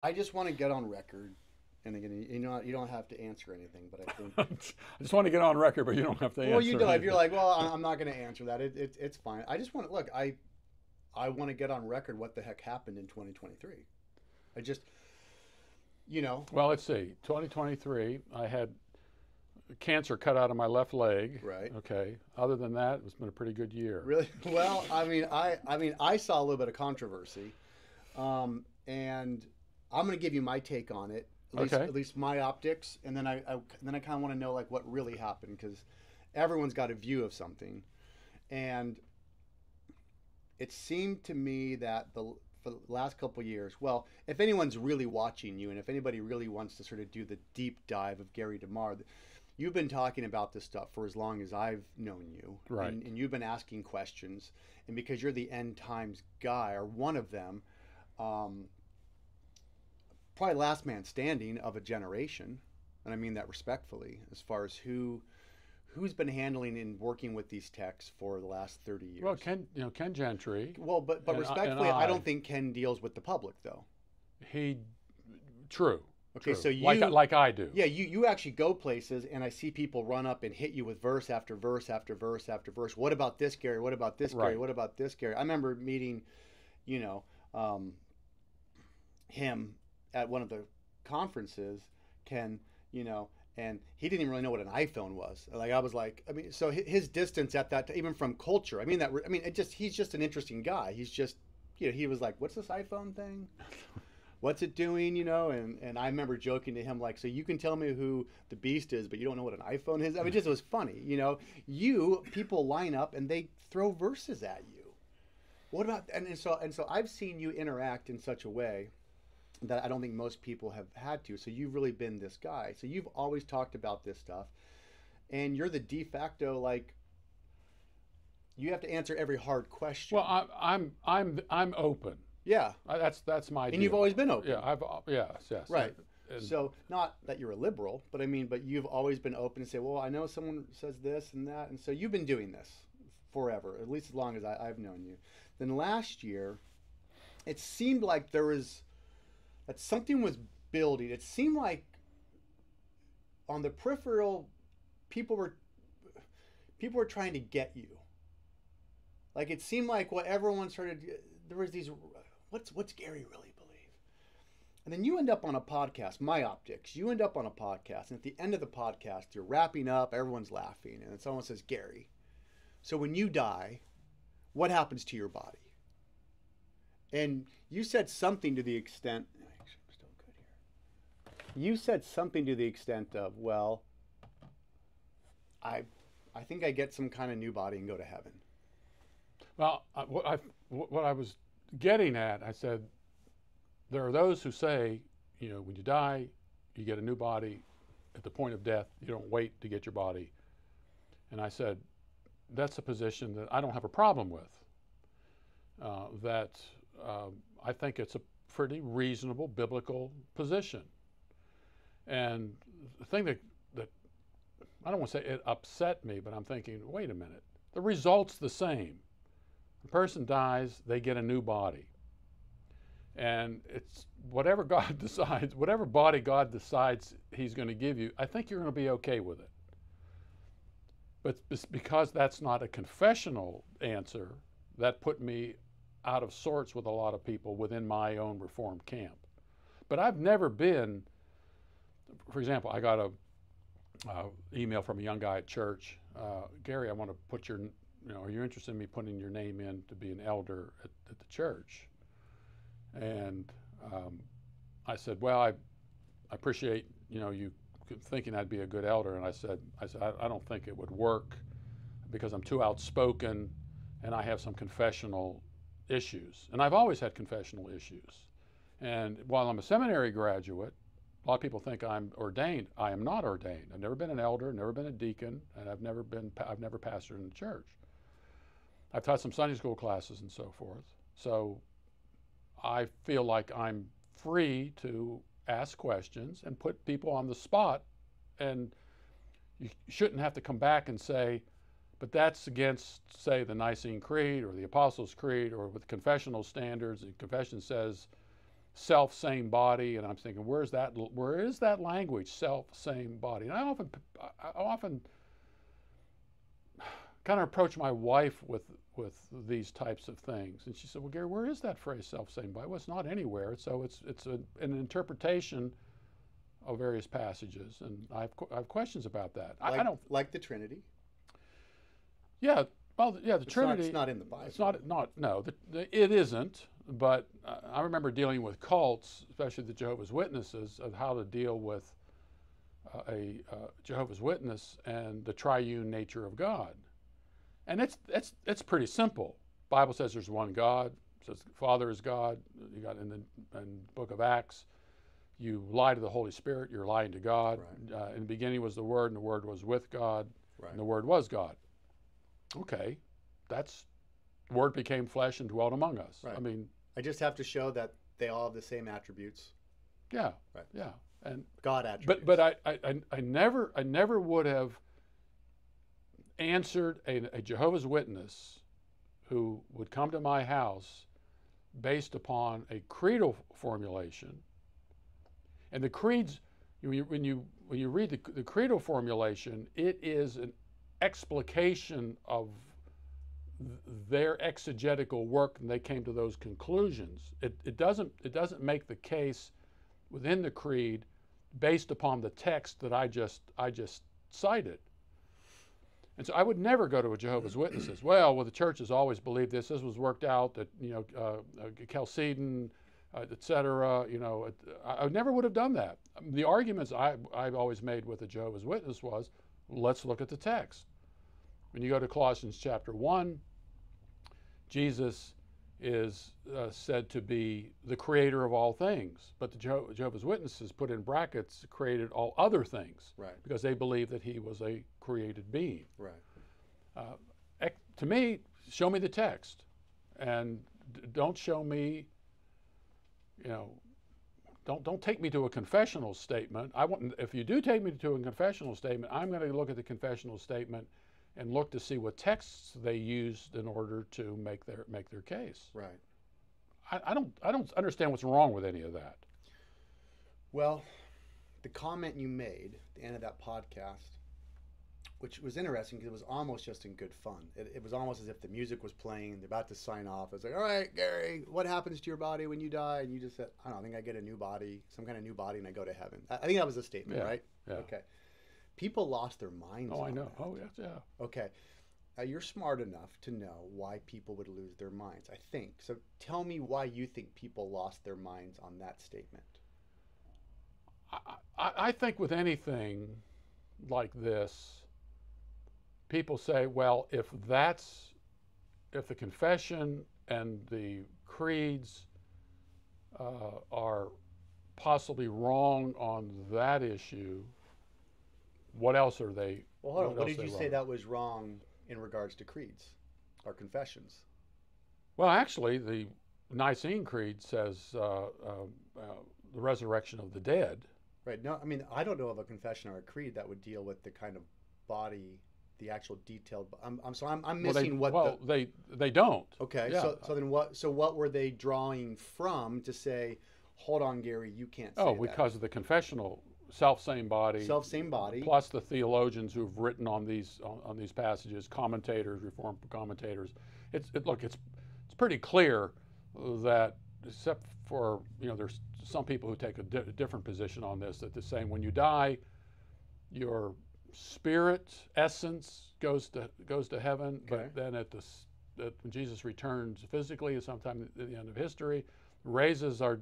I just want to get on record, and again, you don't have to answer anything, but I think, I just want to get on record, but you don't have to well, you answer do. If you're anything. like, well, I'm not going to answer that, it's fine. I just want to look. I want to get on record what the heck happened in 2023. I just, you know, Well, let's see. 2023, I had cancer cut out of my left leg. right? Okay. Other than that, it's been a pretty good year. Really? Well, I saw a little bit of controversy, and I'm going to give you my take on it, Okay. at least my optics, and then I kind of want to know like what really happened because everyone's got a view of something, and it seemed to me that the for the last couple of years, well, if anyone's really watching you, and if anybody really wants to sort of do the deep dive of Gary DeMar, you've been talking about this stuff for as long as I've known you, Right. and you've been asking questions, and because you're the end times guy or one of them, um, probably last man standing of a generation, and I mean that respectfully, as far as who's been handling and working with these techs for the last 30 Well, years. Ken Gentry Well, but and respectfully, I don't think Ken deals with the public though. he, true, Okay, true. so Like I do. yeah, you actually go places, and I see people run up and hit you with verse after verse after verse after verse. What about this, Gary? What about this, Gary? Right. What about this, Gary? I remember meeting, you know, um, him at one of the conferences, Ken, you know, and he didn't even really know what an iPhone was. Like I was like, I mean, so his distance at that, even from culture. I mean that. I mean, he's just an interesting guy. He's just, he was like, what's this iPhone thing? What's it doing, and I remember joking to him like, so you can tell me who the beast is, but you don't know what an iPhone is. I mean, just it was funny. You people line up and they throw verses at you. What about, and so I've seen you interact in such a way that I don't think most people have had to. So you've really been this guy. So you've always talked about this stuff, and you're the de facto, like, you have to answer every hard Well, question. I'm open. Yeah, That's my and you've deal. always been Yeah, open. yes. Right. And So not that you're a liberal, but I mean, but you've always been open to say, well, I know someone says this and that, and so you've been doing this forever, at least as long as I've known you. Then last year, it seemed like there was that something was building. It seemed like on the peripheral, people were people were trying to get you. Like it seemed like what everyone started. There was these. What's Gary really believe? And then you end up on a podcast, My Optics. You end up on a podcast, and at the end of the podcast, you're wrapping up, everyone's laughing, and then someone says, Gary, so when you die, what happens to your body? And you said something to the extent, actually, I'm still good here. You said something to the extent of, well, I, I think I get some kind of new body and go to heaven. well, what I was getting at, I said there are those who say, when you die, you get a new body. At the point of death, you don't wait to get your body. And I said that's a position that I don't have a problem with. That I think it's a pretty reasonable biblical position. And the thing that I don't want to say it upset me, but I'm thinking, wait a minute, the result's the same. The person dies, they get a new body. And it's whatever God decides, whatever body God decides He's going to give you, I think you're going to be okay with it. But because that's not a confessional answer, that put me out of sorts with a lot of people within my own Reformed camp. But I've never been, for example, I got a email from a young guy at church. Gary, I want to put are you interested in me putting your name in to be an elder at the church? And I said, well, I appreciate, you thinking I'd be a good elder. And I said, I don't think it would work because I'm too outspoken and I have some confessional issues. And I've always had confessional issues. And while I'm a seminary graduate, a lot of people think I'm ordained. I am not ordained. I've never been an elder, never been a deacon, and I've never pastored in the church. I've taught some Sunday school classes and so forth. So I feel like I'm free to ask questions and put people on the spot, and you shouldn't have to come back and say, but that's against, say, the Nicene Creed or the Apostles' Creed or with confessional standards. The confession says self same body, and I'm thinking, where is that language, self same body? And I often kind of approach my wife with these types of things, and she said, well, Gary, where is that phrase, self same body? Well, it's not anywhere. So it's an interpretation of various passages, and I have questions about that. I don't like the Trinity. Yeah, well, yeah, the Trinity. It's not in the Bible. It's not no, it isn't. But I remember dealing with cults, especially the Jehovah's Witnesses, of how to deal with a Jehovah's Witness and the triune nature of God. And it's pretty simple. The Bible says there's one God. It says the Father is God. You got in the book of Acts, you lie to the Holy Spirit, you're lying to God. Right. In the beginning was the Word, and the Word was with God, right. And the Word was God. Okay, the Word became flesh and dwelt among us. Right. I mean, I just have to show that they all have the same attributes. Yeah, right. Yeah, and God attributes. But I never would have answered a Jehovah's Witness who would come to my house based upon a creedal formulation. And the creeds, when you read the creedal formulation, it is an explication of their exegetical work, and they came to those conclusions. It doesn't make the case within the creed based upon the text that I just cited. And so I would never go to a Jehovah's Witness and say, well, the church has always believed this. This was worked out that Chalcedon, et cetera. I never would have done that. The arguments I've always made with a Jehovah's Witness was, let's look at the text. When you go to Colossians chapter 1, Jesus is said to be the creator of all things, but the Jehovah's Witnesses put in brackets created all other things, right? Because they believe that he was a created being. Right. To me, show me the text, and don't show me, don't take me to a confessional statement. If you do take me to a confessional statement, I'm going to look at the confessional statement and look to see what texts they used in order to make their case. Right. I don't understand what's wrong with any of that. Well, the comment you made at the end of that podcast, which was interesting because it was almost just in good fun. It was almost as if the music was playing and they're about to sign off. It's like, all right, Gary, what happens to your body when you die? And you just said, I think I get a new body, some kind of new body, and I go to heaven. I think that was a statement, right? Yeah. Okay. People lost their minds. Oh, I know. That. Oh, yes, yeah. Okay. You're smart enough to know why people would lose their minds, I think. So tell me why you think people lost their minds on that statement. I think with anything like this, people say, well, if the confession and the creeds are possibly wrong on that issue, what else are they? Well, hold on. What did you say that was wrong in regards to creeds or confessions? Well, actually, the Nicene Creed says the resurrection of the dead. Right. No, I mean, I don't know of a confession or a creed that would deal with the kind of body, the actual detailed. I'm missing they don't. Okay. Yeah. So then what? So what were they drawing from to say, hold on, Gary, you can't say that? Because of the confessional. Self-same body, plus the theologians who've written on these passages, commentators, Reformed commentators. It's pretty clear that, except for there's some people who take a different position on this, that they're saying when you die, your spirit essence goes to heaven, okay. But then when Jesus returns physically, sometime at the end of history, raises our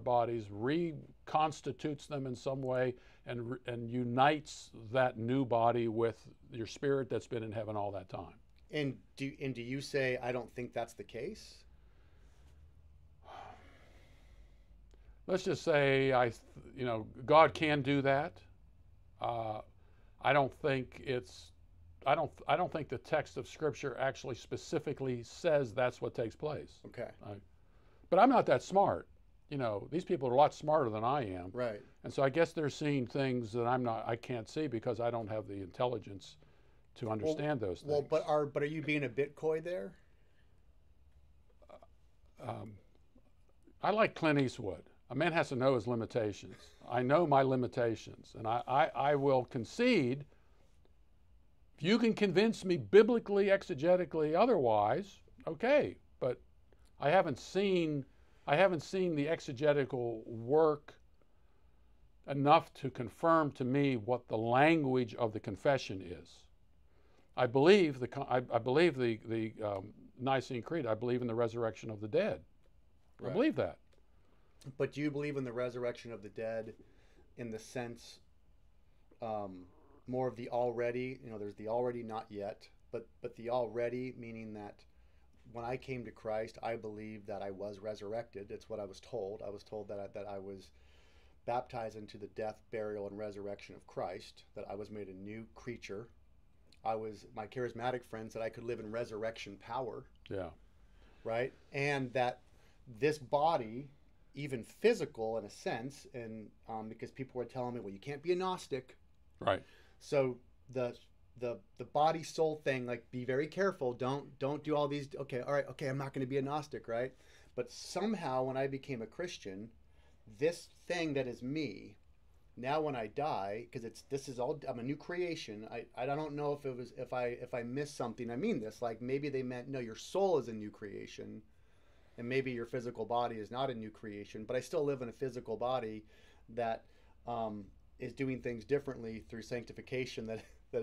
bodies, reconstitutes them in some way, and unites that new body with your spirit that's been in heaven all that time. And do you say, I don't think that's the case? Let's just say God can do that. I don't think the text of Scripture actually specifically says that's what takes place. Okay. But I'm not that smart. These people are a lot smarter than I am. Right. And so I guess they're seeing things that I can't see because I don't have the intelligence to understand those things. Well, but are you being a bit coy there? I like Clint Eastwood. A man has to know his limitations. I know my limitations, and I will concede. If you can convince me biblically, exegetically, otherwise, okay. But I haven't seen the exegetical work enough to confirm to me what the language of the confession is. I believe the Nicene Creed. I believe in the resurrection of the dead. Right. I believe that. But do you believe in the resurrection of the dead in the sense more of the already? There's the already, not yet, but the already, meaning that when I came to Christ, I believed that I was resurrected. It's what I was told. I was told that I was baptized into the death, burial, and resurrection of Christ, that I was made a new creature. My charismatic friend said I could live in resurrection power. Yeah. Right? And that this body, even physical in a sense, and because people were telling me, well, you can't be a Gnostic. Right. So the body soul thing, like, be very careful. Don't do all these. Okay, all right, okay, I'm not going to be a Gnostic, right? But somehow when I became a Christian, this thing that is me, now when I die, because I'm a new creation. I don't know if I missed something. I mean this, like, maybe they meant, no, your soul is a new creation, and maybe your physical body is not a new creation, but I still live in a physical body that is doing things differently through sanctification.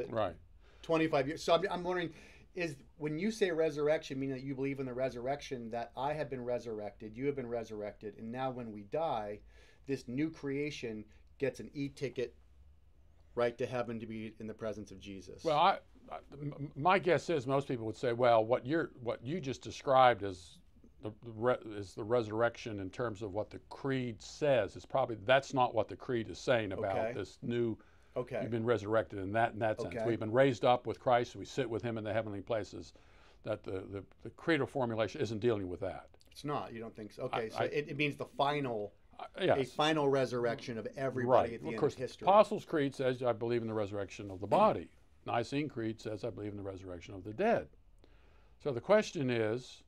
Right. 25 years. So I'm wondering, is when you say resurrection, meaning that you believe in the resurrection, that I have been resurrected, you have been resurrected, and now when we die, this new creation gets an e-ticket right to heaven to be in the presence of Jesus? Well, my guess is most people would say, well, what you just described as the resurrection in terms of what the creed says is probably, that's not what the creed is saying about this new. Okay. You've been resurrected in that sense. We've been raised up with Christ. We sit with him in the heavenly places. That the creedal formulation isn't dealing with that. It's not. You don't think so? Okay. It means the final. Yes. A final resurrection of everybody at the end of history. Apostles' Creed says, I believe in the resurrection of the body. Nicene Creed says, I believe in the resurrection of the dead. So the question is,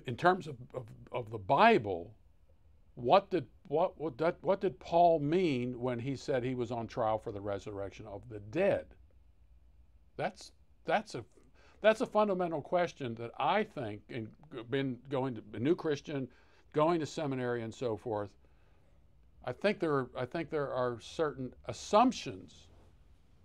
in terms of the Bible, what did Paul mean when he said he was on trial for the resurrection of the dead? That's a fundamental question that I think, and been going to a new Christian, going to seminary and so forth, I think there are certain assumptions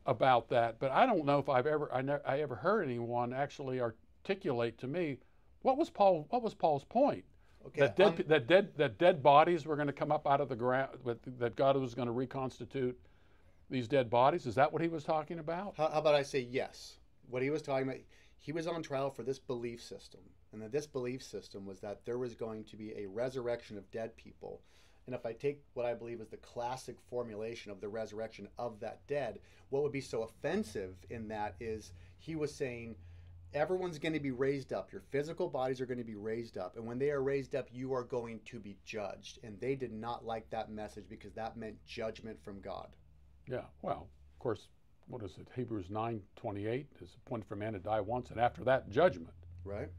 about that, but I don't know if I ever heard anyone actually articulate to me what was Paul's point. Okay, that dead bodies were going to come up out of the ground, that God was going to reconstitute these dead bodies. Is that what he was talking about? How about I say yes? What he was talking about, he was on trial for this belief system. And that this belief system was that there was going to be a resurrection of dead people. And if I take what I believe is the classic formulation of the resurrection of that dead, what would be so offensive in that is he was saying, everyone's going to be raised up. Your physical bodies are going to be raised up. And when they are raised up, you are going to be judged. And they did not like that message because that meant judgment from God. Yeah, well, of course, what is it? Hebrews 9:28 is appointed for man to die once, and after that, judgment. Right.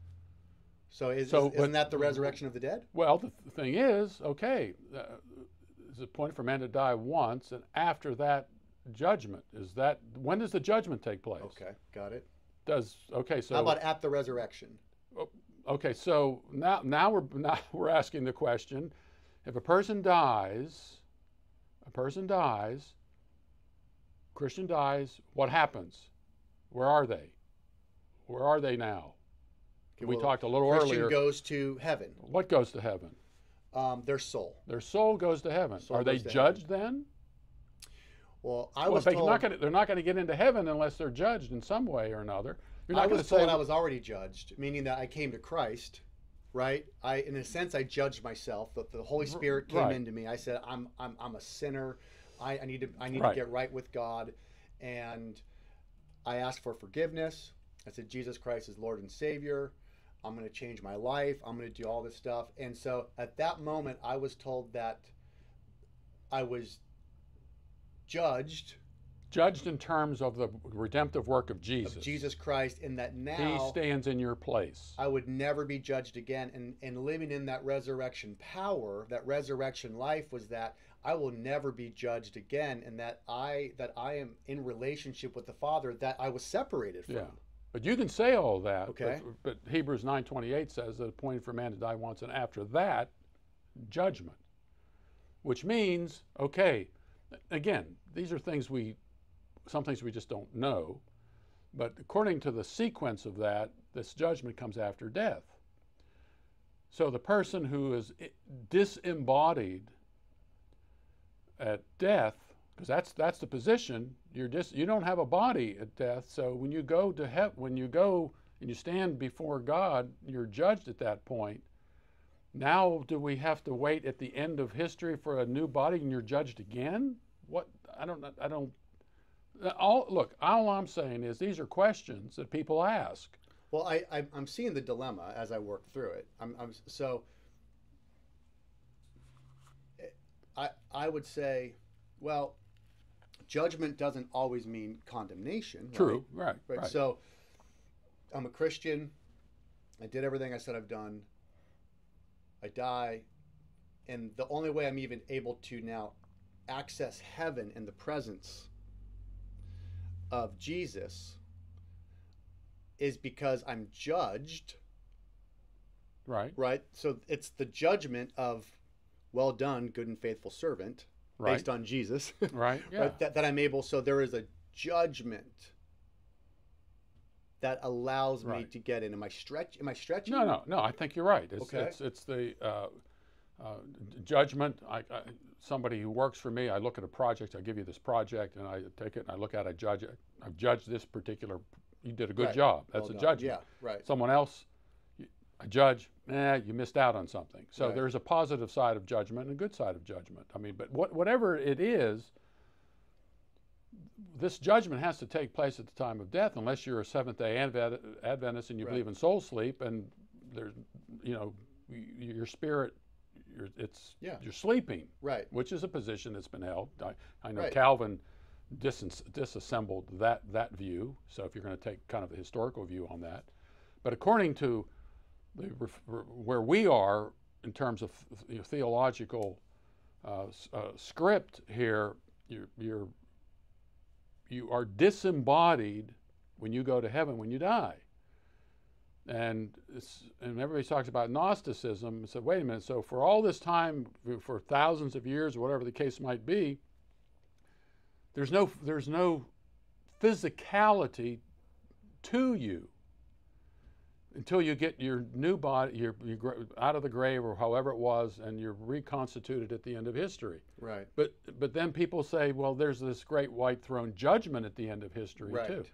So isn't that the resurrection of the dead? Well, the thing is, okay, it's appointed for man to die once, and after that, judgment. When does the judgment take place? Okay, got it. So how about at the resurrection? Okay, so now we're asking the question: if a person dies, Christian dies, what happens? Where are they? Where are they now? Okay, we talked a little earlier. Christian goes to heaven. What goes to heaven? Their soul. Their soul goes to heaven. Are they judged then? Well, I was told they're not going to get into heaven unless they're judged in some way or another. I was told I was already judged, meaning that I came to Christ, right? In a sense, I judged myself. The Holy Spirit came into me. I said, I'm a sinner. I need to get right with God, and I asked for forgiveness. I said, Jesus Christ is Lord and Savior. I'm going to change my life. I'm going to do all this stuff. And so at that moment, I was told that I was judged Judged in terms of the redemptive work of Jesus. Of Jesus Christ, in that He now stands in your place. I would never be judged again. And living in that resurrection power, that resurrection life, was that I will never be judged again, and that I am in relationship with the Father that I was separated from. Yeah. But you can say all that. Okay. But Hebrews 9:28 says that appointed for man to die once, and after that, judgment. Which means, okay, again, these are some things we just don't know. But according to the sequence of that, this judgment comes after death. So the person who is disembodied at death, because that's the position, you don't have a body at death. So when you go to heaven, when you go and you stand before God, you're judged at that point. Now, do we have to wait at the end of history for a new body and you're judged again? What? I don't. Look, all I'm saying is these are questions that people ask. Well, I'm seeing the dilemma as I work through it. I would say, well, judgment doesn't always mean condemnation. True, right. So I'm a Christian. I did everything I said I've done. I die. And the only way I'm even able to now access heaven in the presence of Jesus is because I'm judged. Right. So it's the judgment of, well done, good and faithful servant, based on Jesus. Right. Yeah. That I'm able. So there is a judgment that allows me to get in. Am I stretching? No. I think you're right. Okay. It's the judgment. Somebody who works for me, I look at a project. I give you this project, and I take it and I look at it. I judge it. I've judged this particular. You did a good job. That's a judgment. Yeah. Right. Someone else, I judge. You missed out on something. So there's a positive side of judgment and a good side of judgment. I mean, but whatever it is, this judgment has to take place at the time of death, unless you're a Seventh-day Adventist and you believe in soul sleep, and there's, your spirit, you're sleeping, right? Which is a position that's been held. I know right. Calvin disassembled that view. So if you're going to take kind of a historical view on that, but according to where we are in terms of theological script here, you are disembodied when you go to heaven when you die. And everybody talks about Gnosticism and said, wait a minute, so for all this time, for thousands of years, or whatever the case might be, there's no physicality to you until you get your new body, you're out of the grave or however it was, and you're reconstituted at the end of history. Right. But then people say, well, there's this great white throne judgment at the end of history too.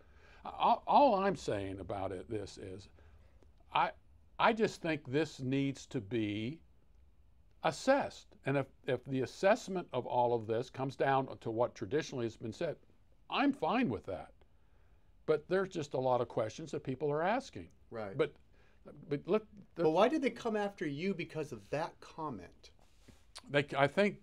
All I'm saying about this is, I just think this needs to be assessed. And if the assessment of all of this comes down to what traditionally has been said, I'm fine with that. But there's just a lot of questions that people are asking. Right. But look. But why did they come after you because of that comment? I think,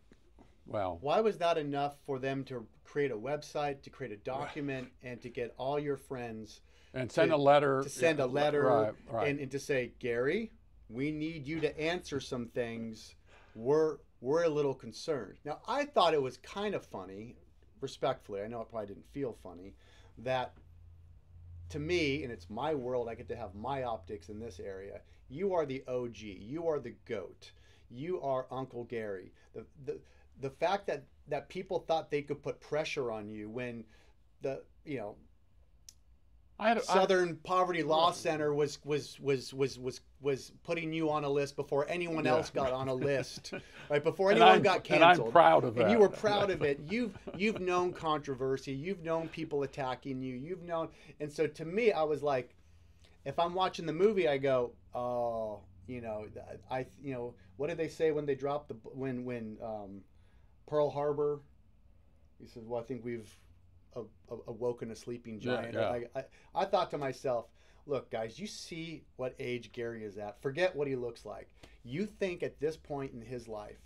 well. Why was that enough for them to create a website, to create a document, and to get all your friends and send a letter. To send a letter right. And to say, Gary, we need you to answer some things. We're a little concerned. Now, I thought it was kind of funny, respectfully, I know it probably didn't feel funny, that to me, and it's my world, I get to have my optics in this area. You are the OG. You are the GOAT. You are Uncle Gary. The fact that people thought they could put pressure on you when the Southern Poverty Law Center was putting you on a list before anyone else got on a list, right? Before anyone got canceled. And I'm proud of that. And you were proud of it. You've known controversy. You've known people attacking you. You've known, and so to me, I was like, if I'm watching the movie, I go, oh, what did they say when they dropped when Pearl Harbor? He said, well, I think we've awoken a sleeping giant. Yeah. I thought to myself, look, guys, you see what age Gary is at. Forget what he looks like. You think at this point in his life,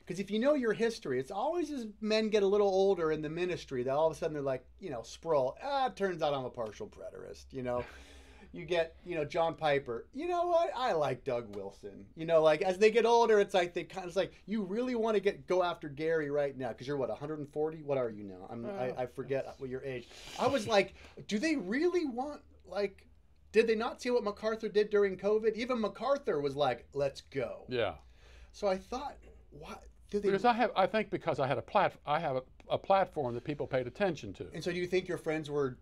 Because if you know your history, it's always as men get a little older in the ministry that all of a sudden they're like, Sproul, it turns out I'm a partial preterist, You get, John Piper. You know what? I like Doug Wilson. Like as they get older, it's like it's like you really want to go after Gary right now because you're what 140. What are you now? I forget what your age. I was like, do they really want like? Did they not see what MacArthur did during COVID? Even MacArthur was like, let's go. Yeah. So I thought, what? Because I think because I had a platform that people paid attention to. And so do you think your friends were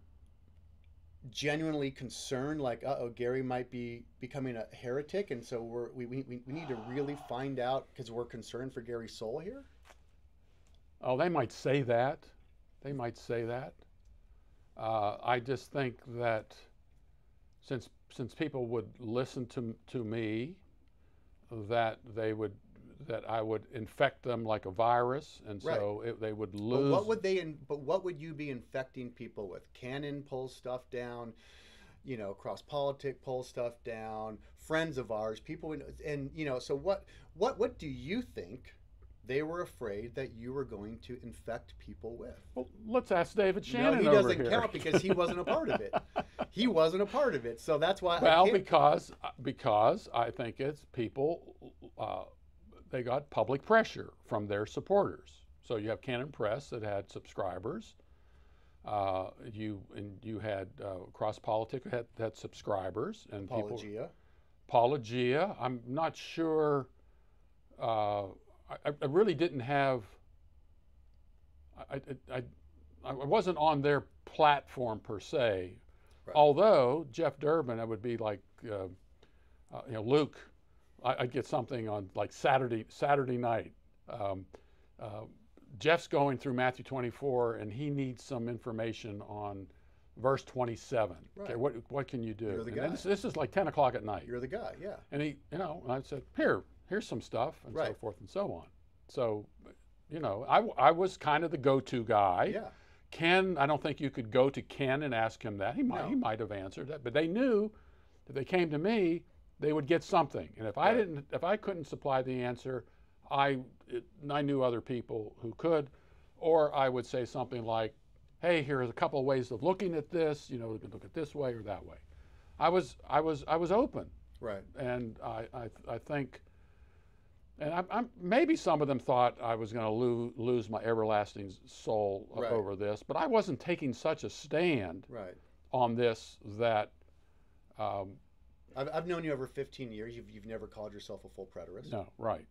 genuinely concerned, like, Gary might be becoming a heretic, and so we need to really find out because we're concerned for Gary's soul here? Oh, they might say that. They might say that. I just think that since people would listen to me, that I would infect them like a virus, and so they would lose. But what would you be infecting people with? Cannon pulls stuff down, Cross Politic pulls stuff down. Friends of ours, people, and So what do you think they were afraid that you were going to infect people with? Well, let's ask David Shannon. No, he doesn't count because he wasn't a part of it. He wasn't a part of it, so that's why. Well, because I think it's people. They got public pressure from their supporters. So you have Cannon Press that had subscribers. You had Cross Politic had subscribers and Apologia. I'm not sure. I really didn't have. I wasn't on their platform per se. Right. Although Jeff Durbin, I would be like, Luke. I'd get something on like Saturday night. Jeff's going through Matthew 24, and he needs some information on verse 27. Right. Okay, what can you do? You're the guy. This is like 10 o'clock at night. You're the guy, yeah. And he, and I said, here's some stuff, and so forth and so on. So, I was kind of the go-to guy. Yeah. Ken, I don't think you could go to Ken and ask him that. He might have answered that, but they knew if they came to me, they would get something, and if I couldn't supply the answer, I knew other people who could, or I would say something like, "Hey, here's a couple of ways of looking at this. We could look at this way or that way." I was open, right? And I think, and I'm maybe some of them thought I was going to lose my everlasting soul over this, but I wasn't taking such a stand on this that. I've known you over 15 years. You've never called yourself a full preterist. No, right.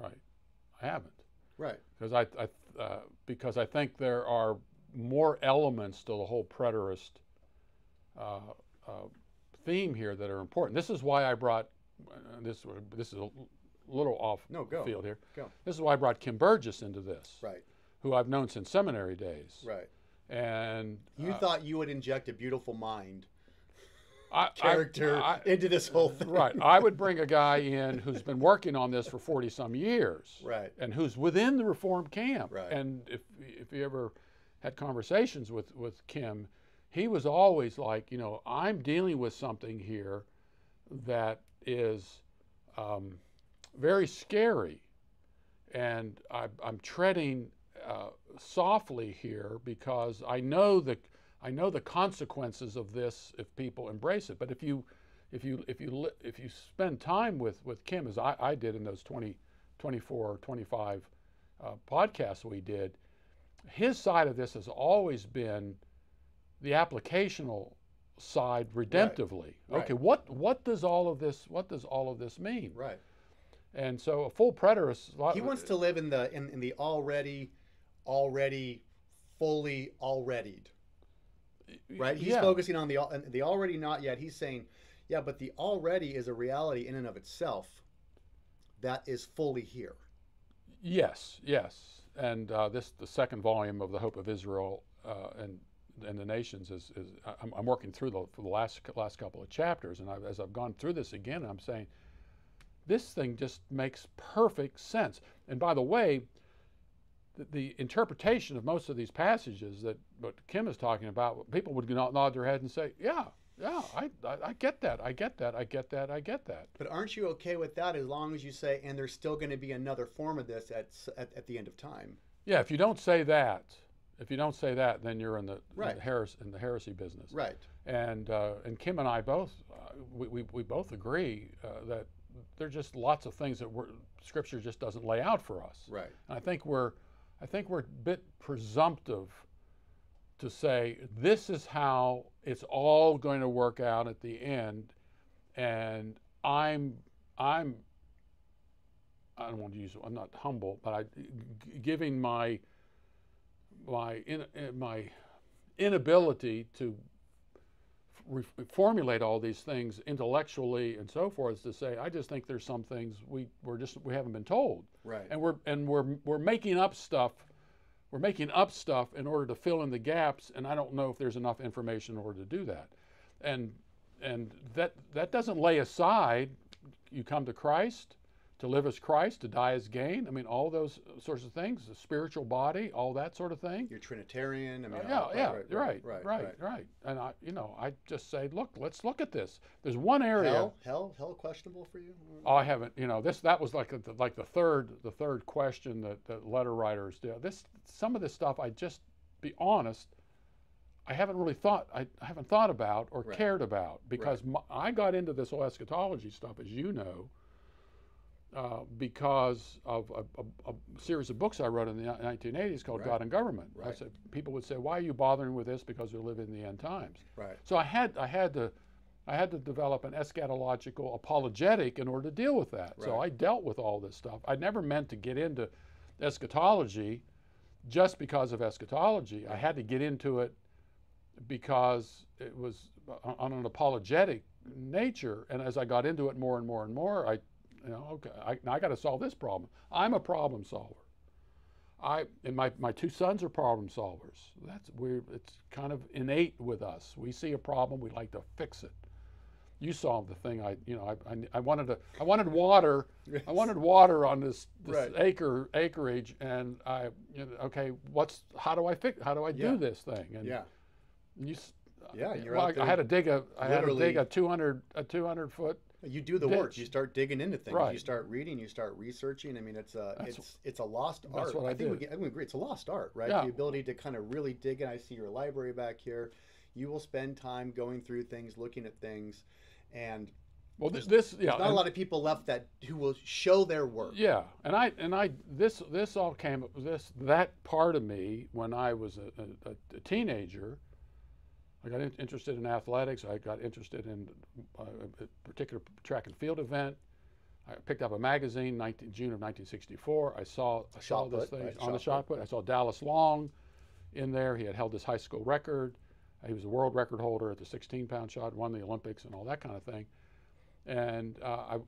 I haven't. Right. Because I think there are more elements to the whole preterist theme here that are important. This is why I brought this is a little off field here. Go. This is why I brought Kim Burgess into this. Right. Who I've known since seminary days. Right. And you thought you would inject a beautiful mind. Character into this whole thing. Right. I would bring a guy in who's been working on this for 40-some years. Right. And who's within the Reformed camp. Right. And if you ever had conversations with Kim, he was always like, I'm dealing with something here that is very scary. And I'm treading softly here because I know the consequences of this if people embrace it. But if you spend time with Kim, as I did in those 24, 25 podcasts we did, his side of this has always been the applicational side redemptively. Right. Okay, what does all of this mean? Right. And so a full preterist, he wants to live in the already fully alreadied. Right? He's focusing on the already not yet. He's saying, yeah, but the already is a reality in and of itself that is fully here. Yes. And the second volume of The Hope of Israel and the Nations is I'm working through the last couple of chapters, and as I've gone through this again, I'm saying this thing just makes perfect sense. And by the way, the interpretation of most of these passages that what Kim is talking about, people would nod their head and say, yeah, Yeah, I get that. I get that. I get that. I get that. But aren't you okay with that as long as you say, and there's still going to be another form of this at the end of time? Yeah, if you don't say that, then you're in the, Right. in the heresy business. Right. And Kim and I both, we both agree that there are just lots of things that Scripture just doesn't lay out for us. Right. And I think we're a bit presumptive to say this is how it's all going to work out at the end, and I'm I don't want to use, I'm not humble, but giving my inability to formulate all these things intellectually and so forth, is to say I just think there's some things we haven't been told, Right. and we're making up stuff. We're making up stuff in order to fill in the gaps, and I don't know if there's enough information in order to do that. And that doesn't lay aside you come to Christ, to live as Christ, to die as gain. I mean, all those sorts of things, the spiritual body, all that sort of thing. You're Trinitarian. I mean, right. And I just say, look, let's look at this. There's one area. Hell questionable for you? Oh, I haven't. That was like the third question that letter writers do. Some of this stuff, I just be honest, I haven't really thought. I haven't thought about or cared about, because I got into this whole eschatology stuff, as you know, because of a series of books I wrote in the 1980s called God and Government. Right. I said, people would say, "Why are you bothering with this?" Because we live in the end times. Right. So I had to develop an eschatological apologetic in order to deal with that. Right. So I dealt with all this stuff. I never meant to get into eschatology just because of eschatology. I had to get into it because it was on an apologetic nature. And as I got into it more and more and more, I got to solve this problem. I'm a problem solver. And my two sons are problem solvers. It's kind of innate with us. We see a problem, we like to fix it. You saw the thing. I wanted water. Yes. I wanted water on this Right. acreage, and how do I do this thing? And Yeah. you're out there. I had to dig a 200 foot. You do the work. You start digging into things. Right. You start reading. You start researching. I mean, it's a lost art. That's what I think do. we agree. It's a lost art, right? Yeah. The ability to kind of really dig in. I see your library back here. You will spend time going through things, looking at things, and there's not a lot of people left who will show their work. Yeah, this all came that part of me when I was a teenager. I got interested in athletics. I got interested in a particular track and field event. I picked up a magazine, June of 1964. I saw this thing on the shot put. I saw Dallas Long in there. He had held his high school record. He was a world record holder at the 16-pound shot, won the Olympics and all that kind of thing. And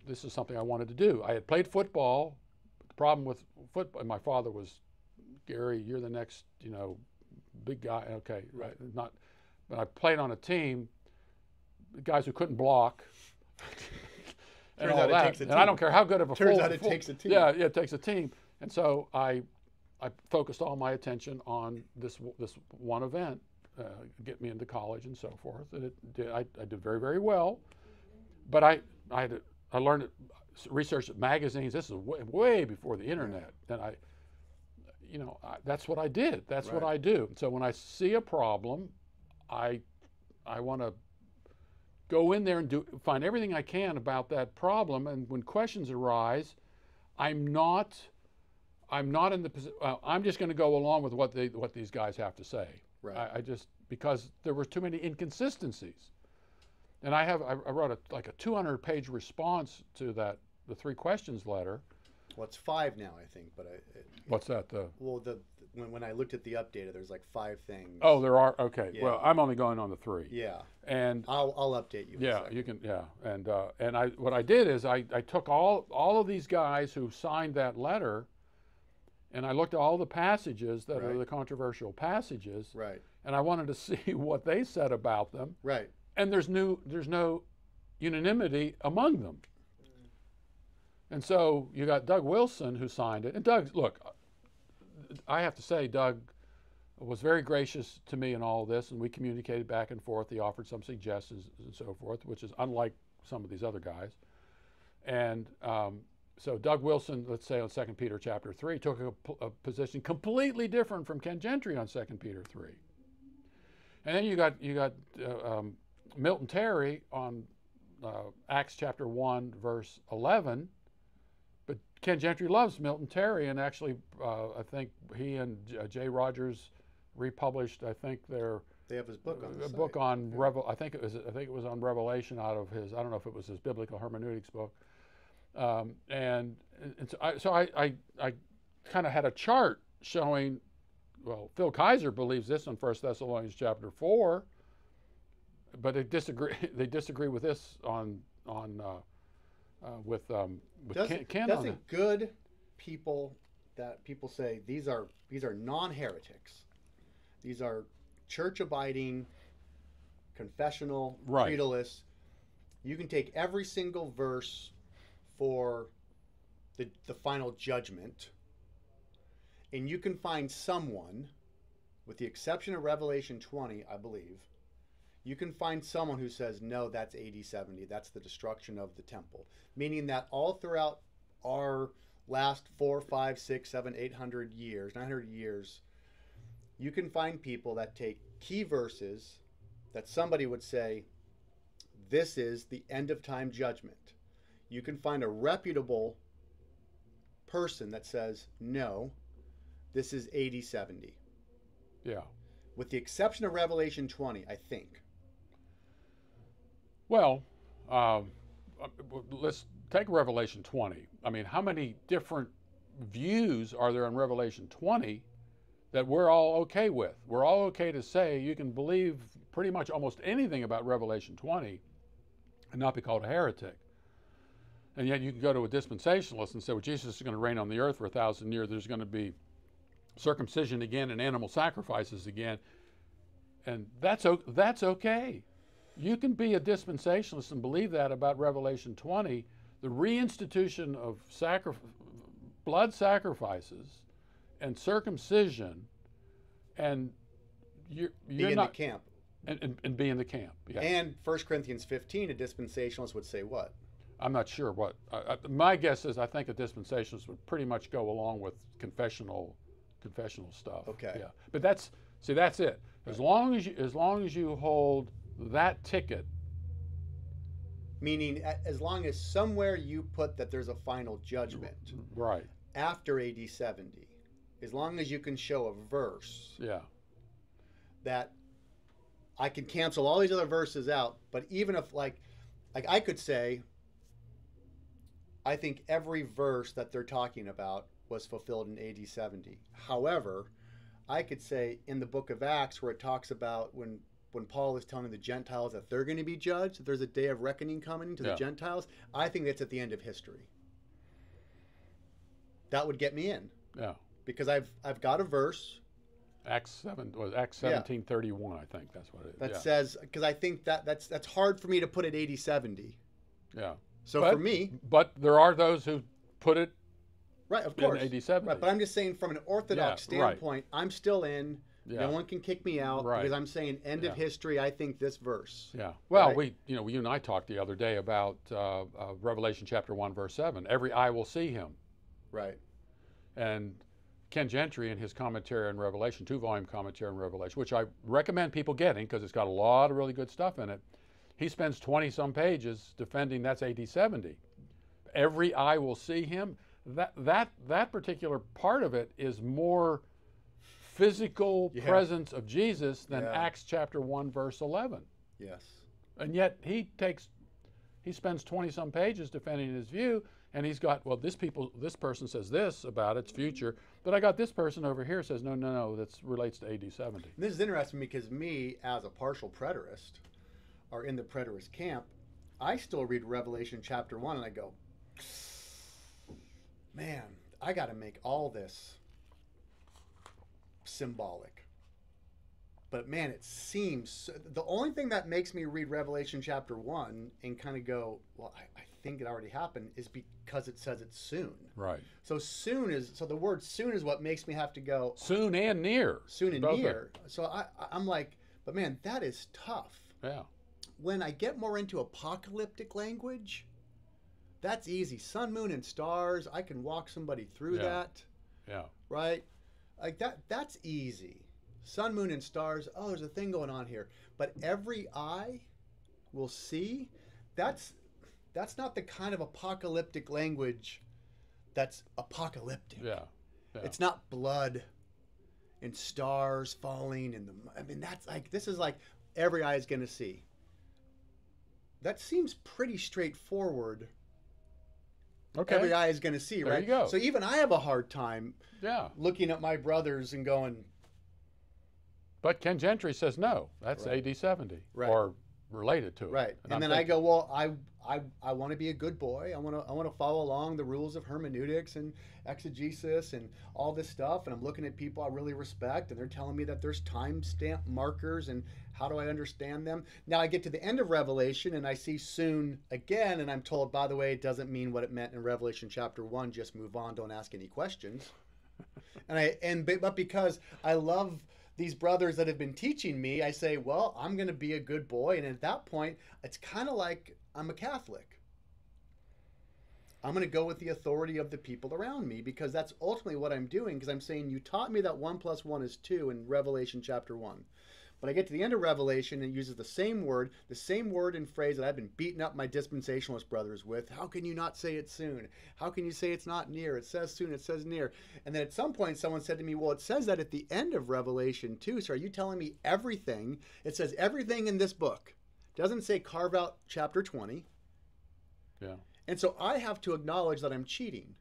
this is something I wanted to do. I had played football. The problem with football, my father was, Gary, you're the next, big guy. Okay, right. But I played on a team, guys who couldn't block. And all that. And I don't care how good of a Turns out it takes a team. Yeah, it takes a team. And so I focused all my attention on this one event, get me into college and so forth. And I did very, very well. But I learned research magazines. This is way before the internet. And that's what I did. That's what I do. So when I see a problem, I want to go in there and find everything I can about that problem. And when questions arise, I'm not in the position. I'm just going to go along with what these guys have to say. Right. Because there were too many inconsistencies. And I wrote a 200-page response to the 3 questions letter. Well, it's 5 now, I think. But what's that? When I looked at the updated, there's 5 things. Oh, there are. Okay. Yeah. Well, I'm only going on the 3. Yeah. And I'll update you. Yeah, you can. Yeah. And what I did is I took all of these guys who signed that letter, and I looked at all the passages that are the controversial passages. Right. And I wanted to see what they said about them. Right. And there's no unanimity among them. And so you got Doug Wilson who signed it. And Doug, look, I have to say, Doug was very gracious to me in all this, and we communicated back and forth. He offered some suggestions and so forth, which is unlike some of these other guys. And so Doug Wilson, let's say on 2 Peter chapter 3, took a position completely different from Ken Gentry on 2 Peter 3. And then you got Milton Terry on Acts chapter 1, verse 11. But Ken Gentry loves Milton Terry, and actually I think he and Jay Rogers republished, I think they have his book on the book site. on I think it was on Revelation out of his, I don't know if it was his biblical hermeneutics book. And so I kind of had a chart showing, well, Phil Kaiser believes this in 1 Thessalonians chapter 4, but they disagree with this with Ken. Doesn't good people that people say these are non-heretics, these are church-abiding, confessional, credulous. You can take every single verse for the final judgment, and you can find someone, with the exception of Revelation 20, I believe, you can find someone who says, no, that's AD 70, that's the destruction of the temple. Meaning that all throughout our last 4, 5, 6, 7, 800 years, 900 years, you can find people that take key verses that somebody would say, this is the end of time judgment. You can find a reputable person that says, no, this is AD 70. Yeah. With the exception of Revelation 20, I think. Well, let's take Revelation 20. I mean, how many different views are there in Revelation 20 that we're all okay with? We're all okay to say you can believe pretty much almost anything about Revelation 20 and not be called a heretic. And yet you can go to a dispensationalist and say, well, Jesus is going to reign on the earth for 1,000 years. There's going to be circumcision again and animal sacrifices again. And that's okay. You can be a dispensationalist and believe that about Revelation 20, the reinstitution of blood sacrifices and circumcision, and you're be in not the camp. And be in the camp. Yeah. And 1 Corinthians 15, a dispensationalist would say what? I'm not sure what. My guess is I think a dispensationalist would pretty much go along with confessional stuff. Okay. Yeah. But that's it. As long as you hold that ticket. Meaning, as long as somewhere you put that there's a final judgment. Right. After AD 70, as long as you can show a verse. Yeah. That I can cancel all these other verses out, but even if like I could say, I think every verse that they're talking about was fulfilled in AD 70. However, I could say in the book of Acts where it talks about when Paul is telling the Gentiles that they're going to be judged, that there's a day of reckoning coming to the Gentiles, I think that's at the end of history. That would get me in. Yeah. Because I've got a verse. Acts 17:31, I think that's what it is. That says, because I think that's hard for me to put at AD 70. Yeah. So for me, but there are those who put it right, of course, in AD 70. Right, but I'm just saying from an Orthodox standpoint, I'm still in. Yeah. No one can kick me out because I'm saying end of history. I think this verse. Yeah. Well, you and I talked the other day about Revelation chapter 1, verse 7. Every eye will see him. Right. And Ken Gentry in his commentary on Revelation, 2-volume commentary on Revelation, which I recommend people getting because it's got a lot of really good stuff in it. He spends 20-some pages defending that's AD 70. Every eye will see him. That particular part of it is more physical presence of Jesus than Acts chapter 1, verse 11. Yes. And yet he spends 20-some pages defending his view, and he's got, well, this person says this about its future, but I got this person over here says, no, that relates to AD 70. And this is interesting because me, as a partial preterist, or in the preterist camp, I still read Revelation chapter 1 and I go, man, I got to make all this symbolic. But man, it seems, the only thing that makes me read Revelation chapter 1 and kind of go, well, I think it already happened is because it says it's soon. Right. So the word soon is what makes me have to go soon and near. Soon and near. So I'm like, but man, that is tough. Yeah. When I get more into apocalyptic language, that's easy. Sun, moon, and stars. I can walk somebody through that. Yeah. Right? Like that's easy. Sun, moon, and stars. Oh, there's a thing going on here. But every eye will see. That's not the kind of apocalyptic language that's apocalyptic. Yeah. It's not blood and stars falling that's like, this is like every eye is going to see. That seems pretty straightforward. Okay. Every eye is going to see, right? There you go. So even I have a hard time looking at my brothers and going. But Ken Gentry says no. That's AD 70 or related to it. Right. And then I go, well, I want to be a good boy. I want to follow along the rules of hermeneutics and exegesis and all this stuff. And I'm looking at people I really respect, and they're telling me that there's timestamp markers, and how do I understand them? Now I get to the end of Revelation and I see soon again, and I'm told, by the way, it doesn't mean what it meant in Revelation chapter 1. Just move on. Don't ask any questions. But because I love these brothers that have been teaching me, I say, well, I'm going to be a good boy. And at that point, it's kind of like I'm a Catholic. I'm going to go with the authority of the people around me, because that's ultimately what I'm doing, because I'm saying, you taught me that 1 + 1 is 2 in Revelation chapter 1. But I get to the end of Revelation and it uses the same word and phrase that I've been beating up my dispensationalist brothers with. How can you not say it's soon? How can you say it's not near? It says soon, it says near. And then at some point someone said to me, well, it says that at the end of Revelation too. So are you telling me everything? It says everything in this book. It doesn't say carve out chapter 20. Yeah. And so I have to acknowledge that I'm cheating.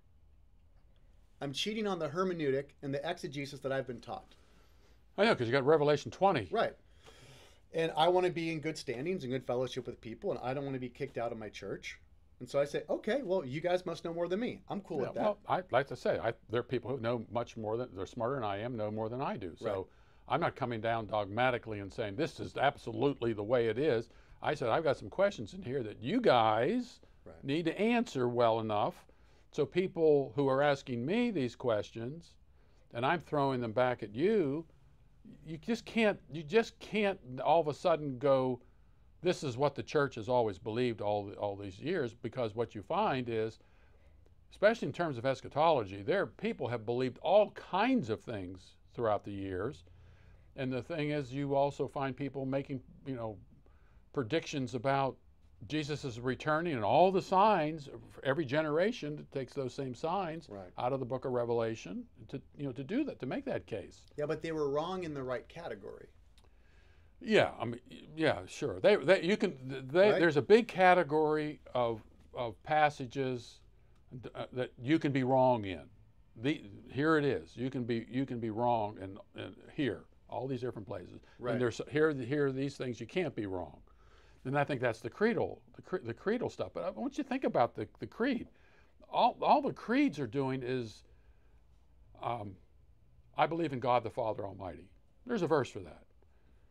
I'm cheating on the hermeneutic and the exegesis that I've been taught. I know, because you got Revelation 20. Right. And I want to be in good standings and good fellowship with people, and I don't want to be kicked out of my church. And so I say, okay, well, you guys must know more than me. I'm cool with that. Well, I like to say, there are people who know much more they're smarter than I am, know more than I do. So I'm not coming down dogmatically and saying this is absolutely the way it is. I said, I've got some questions in here that you guys need to answer well enough, so people who are asking me these questions, and I'm throwing them back at you, you just can't all of a sudden go, this is what the church has always believed all these years, because what you find is, especially in terms of eschatology, people have believed all kinds of things throughout the years. And the thing is, you also find people making, predictions about Jesus is returning, and all the signs, every generation takes those same signs out of the book of Revelation to do that, to make that case. Yeah, but they were wrong in the right category. Yeah, I mean, yeah, sure. There's a big category of passages that you can be wrong in. Here it is. You can be wrong and here, all these different places. And here are these things you can't be wrong. And I think that's the creedal stuff. But I want you to think about the creed. All the creeds are doing is, I believe in God the Father Almighty. There's a verse for that.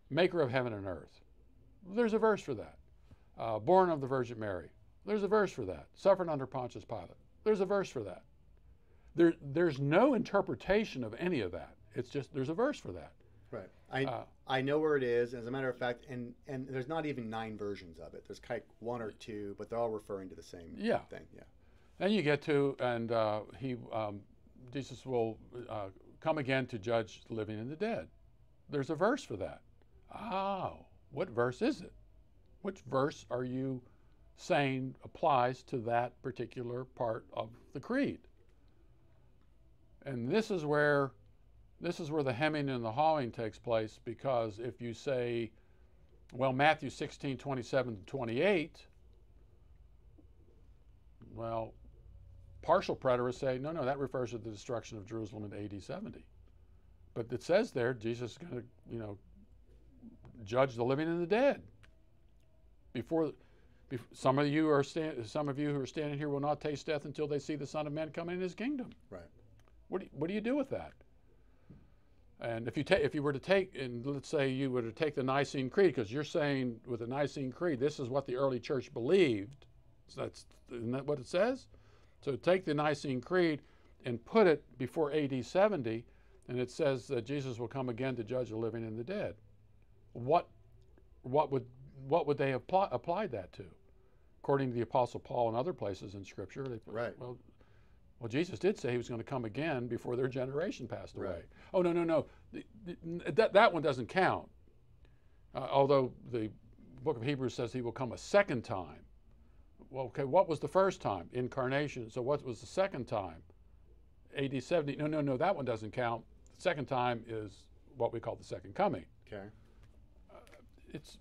Maker of heaven and earth. There's a verse for that. Born of the Virgin Mary. There's a verse for that. Suffered under Pontius Pilate. There's a verse for that. There's no interpretation of any of that. It's just there's a verse for that. Right. I know where it is. As a matter of fact, and there's not even 9 versions of it. There's kind of 1 or 2, but they're all referring to the same thing. Yeah. And you get to, and Jesus will come again to judge the living and the dead. There's a verse for that. Oh, what verse is it? Which verse are you saying applies to that particular part of the creed? And this is where the hemming and the hawing takes place, because if you say, well, Matthew 16, 27 to 28, well, partial preterists say, no, that refers to the destruction of Jerusalem in AD 70. But it says there, Jesus is going to, judge the living and the dead. Before some of you who are standing here will not taste death until they see the Son of Man come in His kingdom. Right. What do you do with that? And if you were to take, and let's say you were to take the Nicene Creed, because you're saying with the Nicene Creed, this is what the early church believed, Isn't that what it says? So take the Nicene Creed and put it before AD 70, and it says that Jesus will come again to judge the living and the dead. What would they have applied that to? According to the Apostle Paul and other places in Scripture, Right. Well, Jesus did say he was going to come again before their generation passed away. Right. Oh, no. That one doesn't count. Although the book of Hebrews says he will come a second time. Well, okay, what was the first time? Incarnation. So what was the second time? AD 70. No, that one doesn't count. The second time is what we call the second coming. Okay.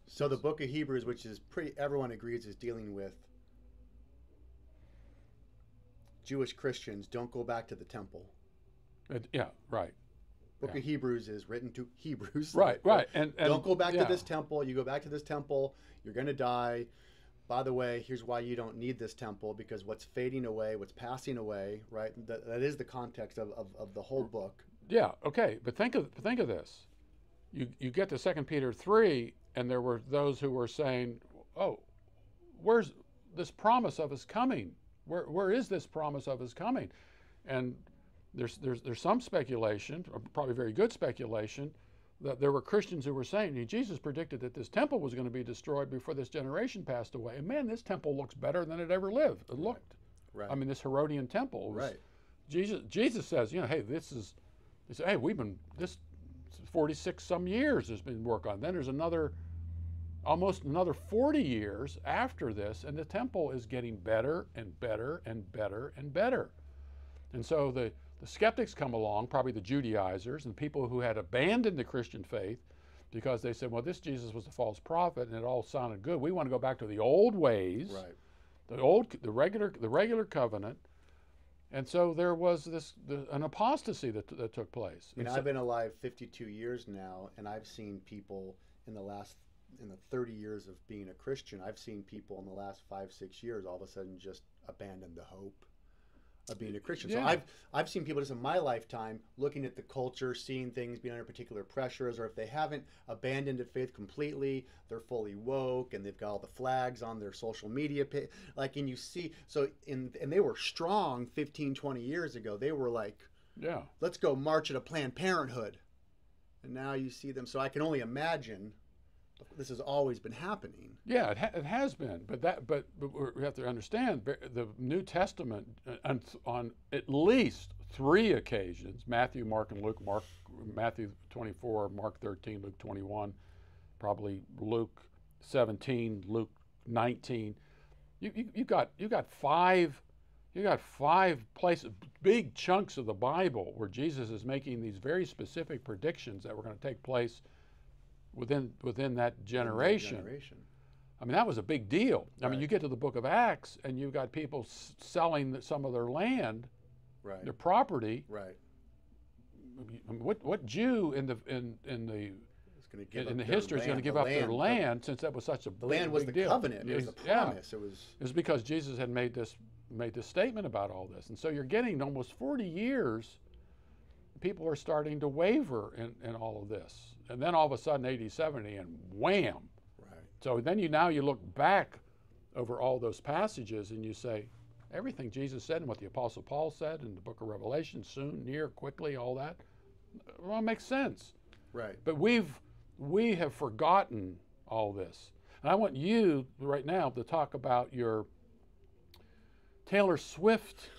So the book of Hebrews, which is everyone agrees is dealing with Jewish Christians, don't go back to the temple. Yeah, right. Book of Hebrews is written to Hebrews. Right. And don't go back to this temple. You go back to this temple, you're going to die. By the way, here's why you don't need this temple, because what's fading away, what's passing away, right? That is the context of the whole book. Yeah, okay. But think of this. You get to 2 Peter 3, and there were those who were saying, oh, where's this promise of his coming? Where is this promise of his coming? And there's some speculation, or probably very good speculation, that there were Christians who were saying, Jesus predicted that this temple was going to be destroyed before this generation passed away. And man, this temple looks better than it ever lived. It looked. Right. I mean, this Herodian temple. Right. Jesus says, hey, we've been, this 46 some years has been work on. Then there's almost another 40 years after this, and the temple is getting better and better and better and better. And so the skeptics come along, probably the Judaizers and people who had abandoned the Christian faith because they said, well, this Jesus was a false prophet and it all sounded good. We want to go back to the old ways, right. the regular covenant. And so there was an apostasy that took place. I've been alive 52 years now, and I've seen people in the 30 years of being a Christian, I've seen people in the last 5-6 years all of a sudden just abandon the hope of being a Christian. Yeah. So I've seen people just in my lifetime looking at the culture, seeing things being under particular pressures, or if they haven't abandoned the faith completely, they're fully woke and they've got all the flags on their social media page. And you see, and they were strong 15, 20 years ago. They were like, yeah, let's go march at a Planned Parenthood. And now you see them. So I can only imagine this has always been happening. Yeah, it has been, but we have to understand the New Testament on at least 3 occasions: Matthew, Mark, and Luke. Matthew 24, Mark 13, Luke 21, probably Luke 17, Luke 19. You got 5 places, big chunks of the Bible where Jesus is making these very specific predictions that were going to take place within that generation. I mean, that was a big deal. Right. I mean, you get to the book of Acts, and you've got people selling some of their land, right. their property. Right. I mean, what Jew in the history is going to give up their land, since that was such a big deal? The land was the covenant. It was the promise. Yeah. It was because Jesus had made this statement about all this, and so you're getting almost 40 years. People are starting to waver in all of this. And then all of a sudden, AD 70, and wham. Right. So then you look back over all those passages and you say, everything Jesus said and what the Apostle Paul said in the book of Revelation, soon, near, quickly, all that, well, it makes sense. Right. But we have forgotten all this. And I want you right now to talk about your Taylor Swift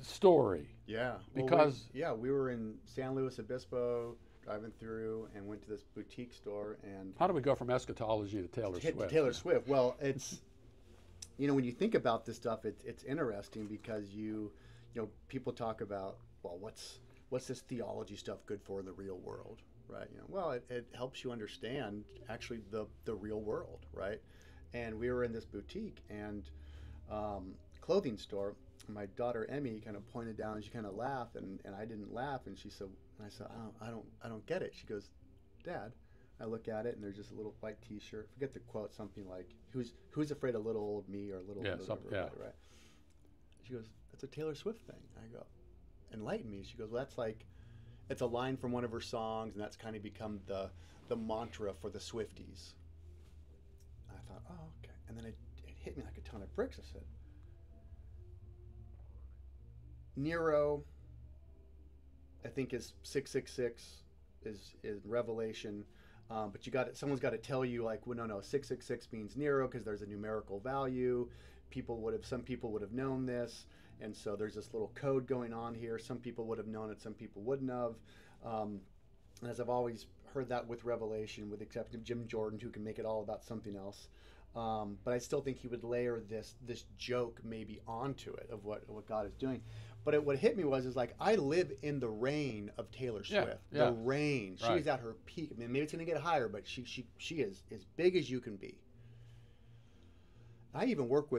story. Yeah. Because we were in San Luis Obispo driving through and went to this boutique store. And how do we go from eschatology to Taylor Swift? To Taylor Swift. Well, it's when you think about this stuff, it's interesting because people talk about, well, what's this theology stuff good for in the real world, right? Well, it helps you understand actually the real world, right? And we were in this boutique and clothing store. My daughter Emmy kind of pointed down and she kind of laughed, and I didn't laugh, and she said, I said, I don't get it. She goes, Dad. I look at it and there's just a little white T-shirt. Forget the quote, something like "Who's afraid of little old me" or little old right? She goes, that's a Taylor Swift thing. I go, enlighten me. She goes, well, it's a line from one of her songs, and that's kind of become the mantra for the Swifties. I thought, oh, okay. And then it hit me like a ton of bricks. I said, Nero, I think is 666 is Revelation. But someone's got to tell you like, well, no, 666 means Nero because there's a numerical value. Some people would have known this, and so there's this little code going on here. Some people would have known it, some people wouldn't have. And as I've always heard that with Revelation, with the exception of Jim Jordan, who can make it all about something else. But I still think he would layer this joke maybe onto it of what God is doing. But what hit me is like, I live in the reign of Taylor Swift. Yeah. The reign. Right. She's at her peak. I mean, maybe it's going to get higher, but she is as big as you can be. I even work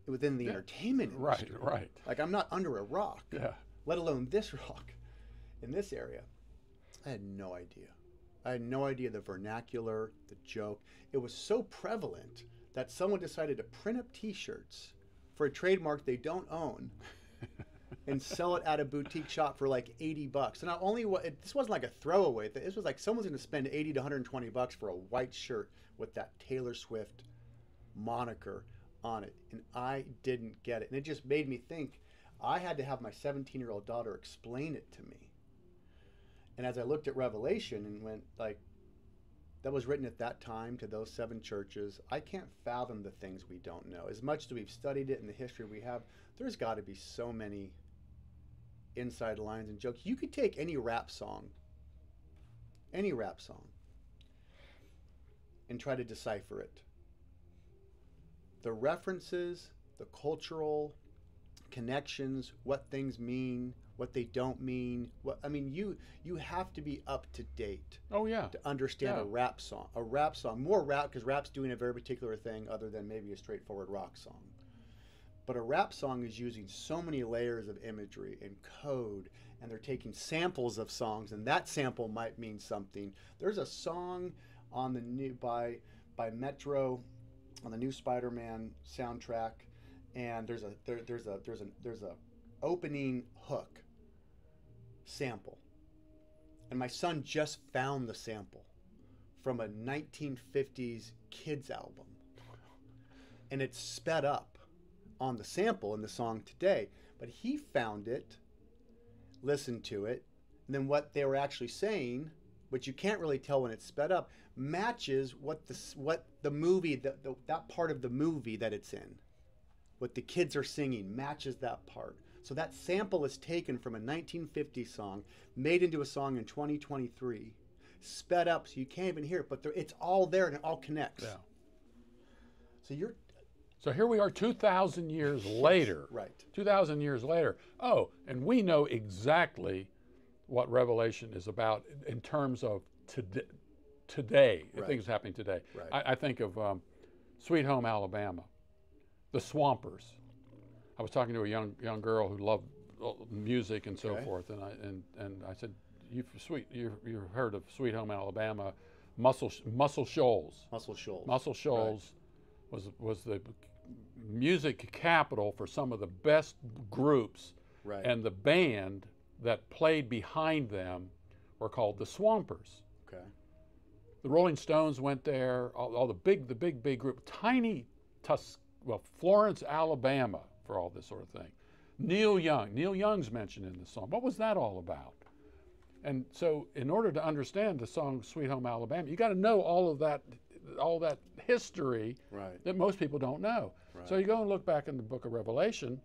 within the entertainment industry. Right. Like, I'm not under a rock. Yeah. Let alone this rock in this area. I had no idea. I had no idea the vernacular, the joke. It was so prevalent that someone decided to print up T-shirts for a trademark they don't own and sell it at a boutique shop for like $80. So not only this wasn't like a throwaway thing. This was like someone's going to spend $80 to $120 for a white shirt with that Taylor Swift moniker on it, and I didn't get it. And it just made me think I had to have my 17-year-old daughter explain it to me. And as I looked at Revelation and went like, that was written at that time to those 7 churches, I can't fathom the things we don't know. As much as we've studied it in the history we have, there's got to be so many inside lines and jokes. You could take any rap song, and try to decipher it. The references, the cultural connections, what things mean, what they don't mean. You have to be up to date. Oh yeah. To understand a rap song. More rap, because rap's doing a very particular thing other than maybe a straightforward rock song. But a rap song is using so many layers of imagery and code, and they're taking samples of songs, and that sample might mean something. There's a song on the new by Metro on the new Spider-Man soundtrack, and there's a opening hook sample, and my son just found the sample from a 1950s kids album, and it's sped up on the sample in the song today, but he found it, listened to it, and then what they were actually saying, which you can't really tell when it's sped up, matches what the movie, that part of the movie that it's in, what the kids are singing matches that part. So that sample is taken from a 1950 song, made into a song in 2023, sped up so you can't even hear it, but it's all there and it all connects. Yeah. So here we are 2,000 years later. Right. 2,000 years later. Oh, and we know exactly what Revelation is about in terms of today, things happening today. Right. I think of Sweet Home Alabama, the Swampers. I was talking to a young girl who loved music and so forth, and I said, you've heard of Sweet Home Alabama, Muscle Shoals. Muscle Shoals was the music capital for some of the best groups, and the band that played behind them were called the Swampers. Okay. The Rolling Stones went there. All the big group. Florence, Alabama, for all this sort of thing. Neil Young's mentioned in the song. What was that all about? And so, in order to understand the song "Sweet Home Alabama," you got to know all that history that most people don't know. Right. So you go and look back in the book of Revelation,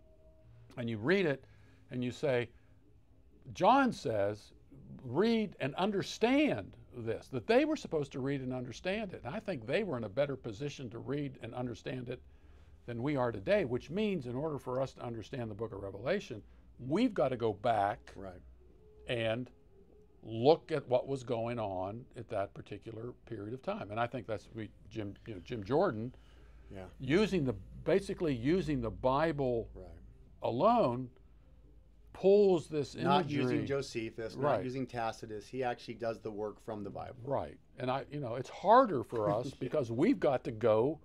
and you read it, and you say, John says, read and understand this, that they were supposed to read and understand it. And I think they were in a better position to read and understand it than we are today, which means in order for us to understand the book of Revelation, we've got to go back and look at what was going on at that particular period of time. And I think that's Jim Jordan, basically using the Bible alone, pulls this imagery. Not using Josephus, not using Tacitus. He actually does the work from the Bible. Right. And it's harder for us because we've got to go.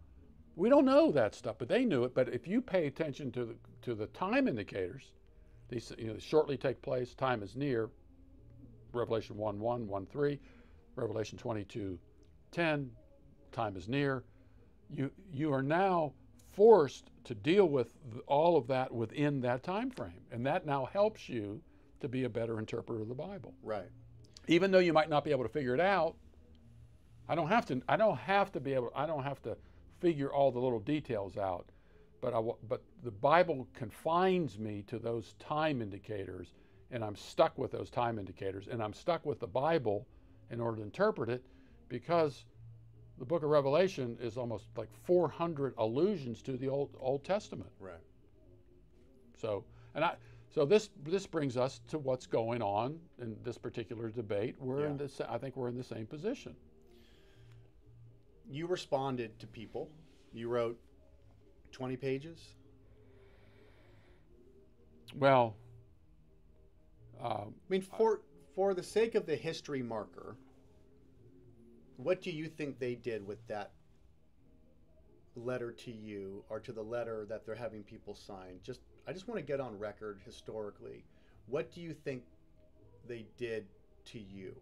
We don't know that stuff, but they knew it. But if you pay attention to the time indicators, these shortly take place, time is near. Revelation 1:1, 1:3, Revelation 22:10, time is near. You are now forced to deal with all of that within that time frame, and that now helps you to be a better interpreter of the Bible. Right. Even though you might not be able to figure it out, I don't have to figure all the little details out, but the Bible confines me to those time indicators, and I'm stuck with those time indicators, and I'm stuck with the Bible in order to interpret it, because the book of Revelation is almost like 400 allusions to the Old Testament. Right. So this brings us to what's going on in this particular debate. I think we're in the same position. You responded to people. You wrote 20 pages. Well, I mean, for the sake of the history marker, what do you think they did with that letter to you, or to the letter that they're having people sign? I just want to get on record historically. What do you think they did to you?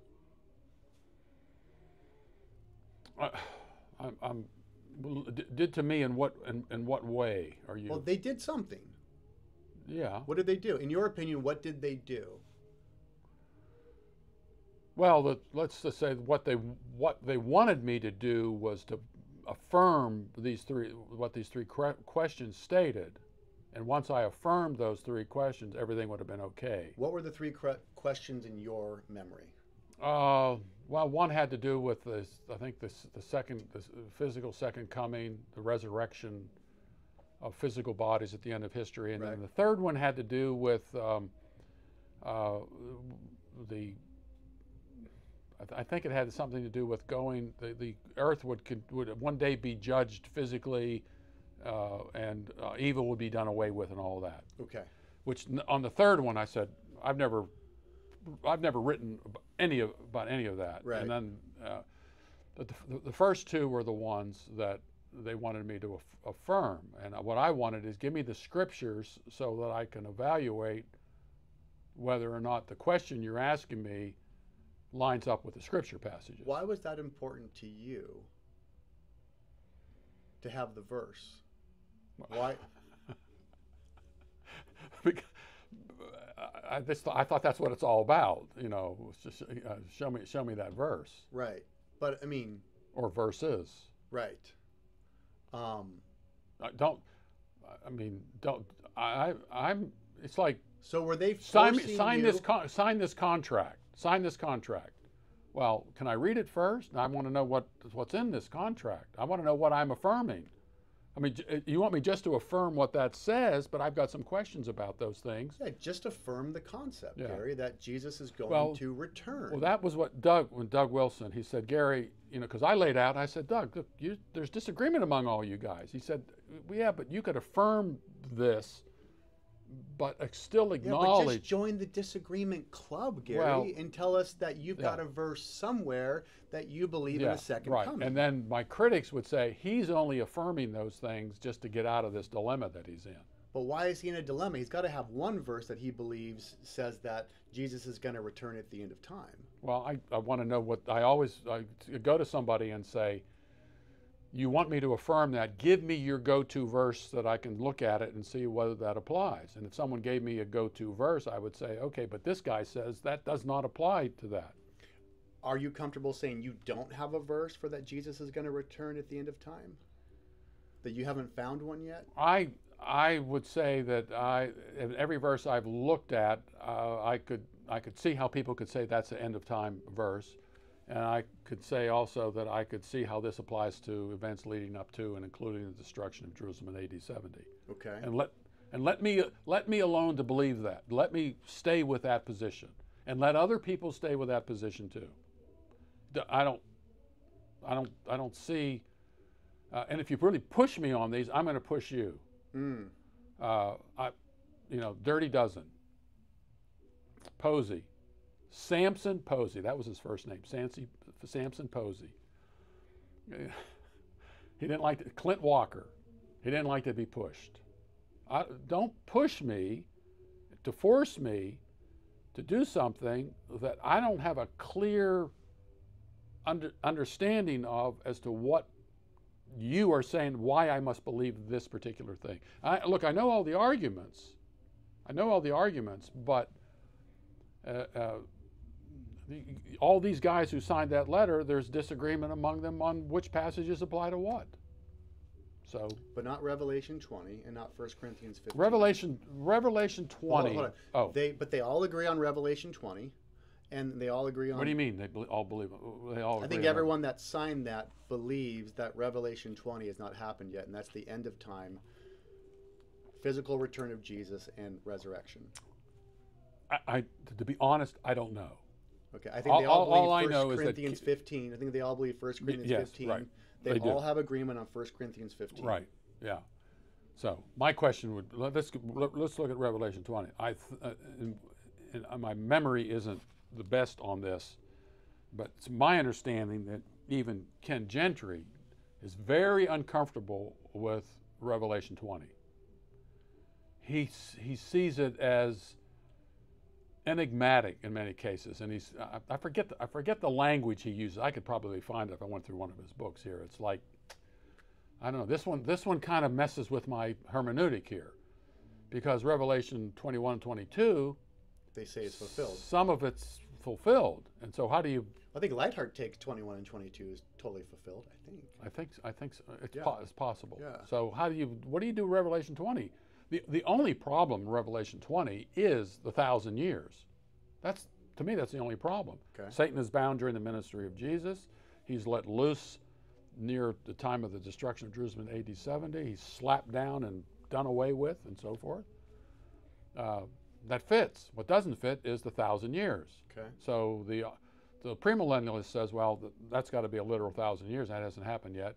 Did to me in what way are you? Well, they did something. Yeah. What did they do? In your opinion, what did they do? Well, let's just say what they wanted me to do was to affirm what these three questions stated, and once I affirmed those three questions, everything would have been okay. What were the three questions in your memory? Well, one had to do with the physical second coming, the resurrection of physical bodies at the end of history, and then the third one had to do with I think it had something to do with the earth would one day be judged physically, and evil would be done away with, and all that. Okay. Which on the third one, I said, I've never written about any of that. Right. And then the first two were the ones that they wanted me to affirm, and what I wanted is give me the scriptures so that I can evaluate whether or not the question you're asking me lines up with the scripture passages. Why was that important to you to have the verse? Why? Because I thought that's what it's all about. You know, just show me that verse. Right, but I mean, or verses. Right. It's like, so were they sign forcing this contract? Sign this contract. Well, can I read it first? I want to know what's in this contract. I want to know what I'm affirming. I mean, you want me just to affirm what that says, but I've got some questions about those things. Yeah, just affirm the concept, Gary, that Jesus is going to return. Well, that was what Doug Wilson, he said, Gary, because I laid out, I said, Doug, look, there's disagreement among all you guys. He said, yeah, but you could affirm this, but still acknowledge. But just join the disagreement club, Gary, and tell us that you've got a verse somewhere that you believe in a second coming. And then my critics would say he's only affirming those things just to get out of this dilemma that he's in. But why is he in a dilemma? He's got to have one verse that he believes says that Jesus is going to return at the end of time. Well, I want to know what I go to somebody and say, you want me to affirm that, give me your go-to verse that I can look at it and see whether that applies. And if someone gave me a go-to verse, I would say, okay, but this guy says that does not apply to that. Are you comfortable saying you don't have a verse for that Jesus is going to return at the end of time? That you haven't found one yet? I would say that in every verse I've looked at, I could see how people could say that's the end of time verse. And I could say also that I could see how this applies to events leading up to and including the destruction of Jerusalem in AD 70. Okay. And let me alone to believe that. Let me stay with that position, and let other people stay with that position too. I don't see. And if you really push me on these, I'm going to push you. Dirty Dozen, Posey. Samson Posey, that was his first name, Samson Posey. He didn't like Clint Walker. He didn't like to be pushed. Don't push me to force me to do something that I don't have a clear understanding of as to what you are saying why I must believe this particular thing. Look, I know all the arguments. But all these guys who signed that letter, there's disagreement among them on which passages apply to what. So, but not Revelation 20 and not 1 Corinthians 15. Revelation 20. Hold on. Oh, But they all agree on Revelation 20, and they all agree on. What do you mean? They all believe? They all. I think everyone that signed that believes that Revelation 20 has not happened yet, and that's the end of time, physical return of Jesus, and resurrection. To be honest, I don't know. Okay, I think they all believe all I 1 know is that Corinthians 15. I think they all believe 1 Corinthians yes, 15. right. They do. all have agreement on 1 Corinthians 15. Right. Yeah. So my question would let's look at Revelation 20. My memory isn't the best on this, but it's my understanding that even Ken Gentry is very uncomfortable with Revelation 20. He sees it as enigmatic in many cases, and I forget the language he uses. I could probably find it if I went through one of his books here. It's like, I don't know, this one kind of messes with my hermeneutic here, because Revelation 21 and 22, they say it's fulfilled. Some of it's fulfilled, and so how do you? I think Lightheart takes 21 and 22 is totally fulfilled. I think so. It's possible. Yeah. So what do you do with Revelation 20? The only problem in Revelation 20 is the 1,000 years. To me, that's the only problem. Okay. Satan is bound during the ministry of Jesus. He's let loose near the time of the destruction of Jerusalem in AD 70. He's slapped down and done away with, and so forth. That fits. What doesn't fit is the 1,000 years. Okay. So the premillennialist says, well, that's got to be a literal 1,000 years. That hasn't happened yet.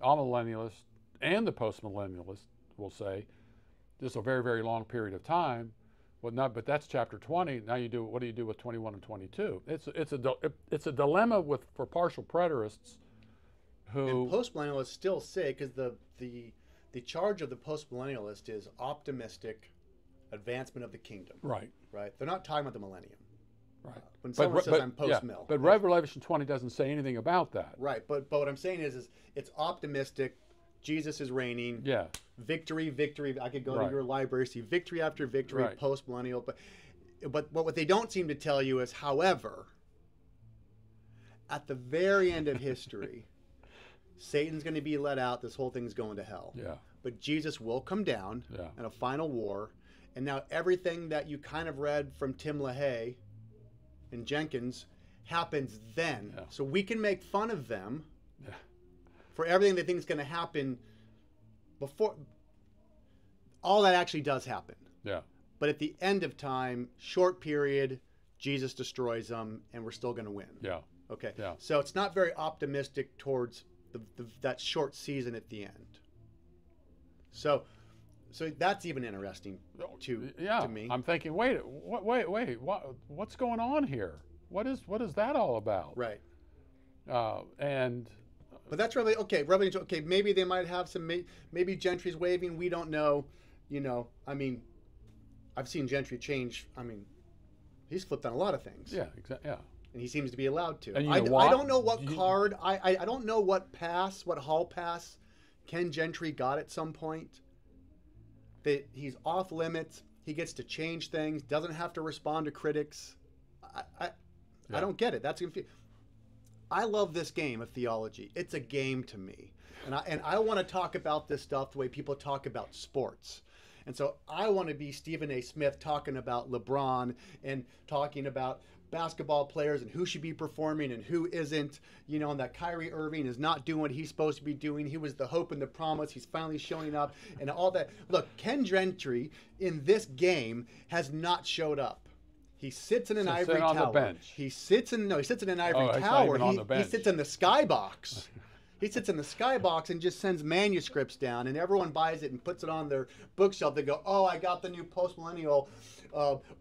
Amillennialist and the postmillennialist will say, this is a very, very long period of time. But that's chapter 20. Now what do you do with 21 and 22? It's a dilemma for partial preterists who. And postmillennialists still say, because the charge of the postmillennialist is optimistic advancement of the kingdom. Right. Right. They're not talking about the millennium. Right. When someone says I'm post-mill. But Revelation 20 doesn't say anything about that. Right. But what I'm saying is it's optimistic. Jesus is reigning. Yeah. Victory, victory. I could go Right. to your library, see victory after victory, Right. post-millennial. But what they don't seem to tell you is, however, at the very end of history, Satan's going to be let out. This whole thing's going to hell. Yeah. But Jesus will come down in a final war. And now everything that you kind of read from Tim LaHaye and Jenkins happens then. Yeah. So we can make fun of them Yeah. for everything they think is going to happen before. All that actually does happen. Yeah. But at the end of time, short period, Jesus destroys them, and we're still going to win. Yeah. Okay. Yeah. So it's not very optimistic towards that short season at the end. So that's even interesting to me. I'm thinking, wait, what's going on here? What is that all about? Right. But that's really okay. Revelation. Okay, maybe they might have some. Maybe Gentry's waving. We don't know. I mean, I've seen Gentry change. I mean, he's flipped on a lot of things. Yeah, exactly. Yeah. And he seems to be allowed to. And I don't know what card. I don't know what hall pass Ken Gentry got at some point. That he's off limits. He gets to change things. Doesn't have to respond to critics. I don't get it. That's confusing. I love this game of theology. It's a game to me, and I want to talk about this stuff the way people talk about sports. And so I want to be Stephen A. Smith talking about LeBron and talking about basketball players and who should be performing and who isn't, and that Kyrie Irving is not doing what he's supposed to be doing. He was the hope and the promise. He's finally showing up and all that. Look, Ken Gentry in this game has not showed up. He sits in an ivory tower. On the bench. He sits in an ivory tower. He's not even on the bench. He sits in the skybox. He sits in the skybox and just sends manuscripts down, and everyone buys it and puts it on their bookshelf. They go, "Oh, I got the new postmillennial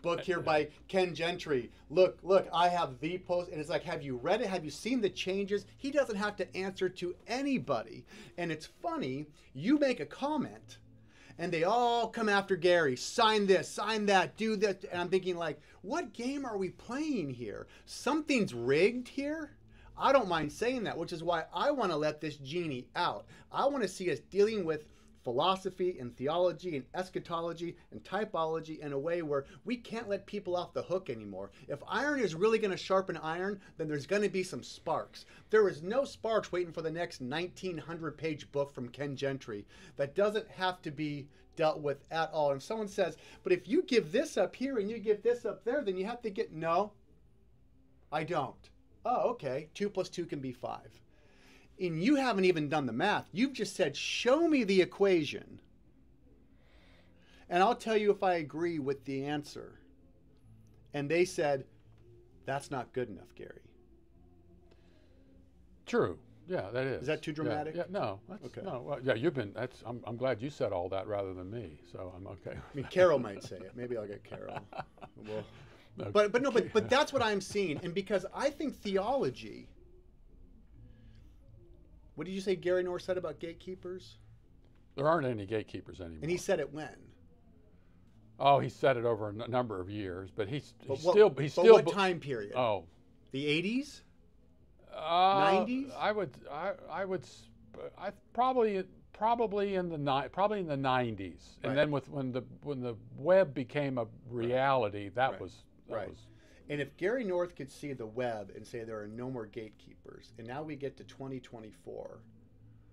book here by Ken Gentry. Look, I have the post." And it's like, have you read it? Have you seen the changes? He doesn't have to answer to anybody. And it's funny, you make a comment, and they all come after Gary. Sign this, sign that, do this. And I'm thinking, like, what game are we playing here? Something's rigged here. I don't mind saying that, which is why I want to let this genie out. I want to see us dealing with philosophy and theology and eschatology and typology in a way where we can't let people off the hook anymore. If iron is really going to sharpen iron, then there's going to be some sparks. There is no sparks waiting for the next 1900-page book from Ken Gentry that doesn't have to be dealt with at all. And if someone says, but if you give this up here and you give this up there, then you have to get, no, I don't. Oh, okay, 2 + 2 can be 5. And you haven't even done the math. You've just said, show me the equation. And I'll tell you if I agree with the answer. And they said, that's not good enough, Gary. True. Yeah, that is. Is that too dramatic? Yeah, no. That's, okay. No. Well, yeah, you've been. I'm glad you said all that rather than me. So I'm okay. I mean, Carol might say it. Maybe I'll get Carol. Well, no, but that's what I'm seeing, and because I think theology. What did you say Gary North said about gatekeepers? There aren't any gatekeepers anymore. And he said it when? Oh, he said it over a number of years, but he's still. What time period? Oh, the 80s. 90s. I probably in the 90s, and then when the web became a reality, that was. And if Gary North could see the web and say there are no more gatekeepers, and now we get to 2024,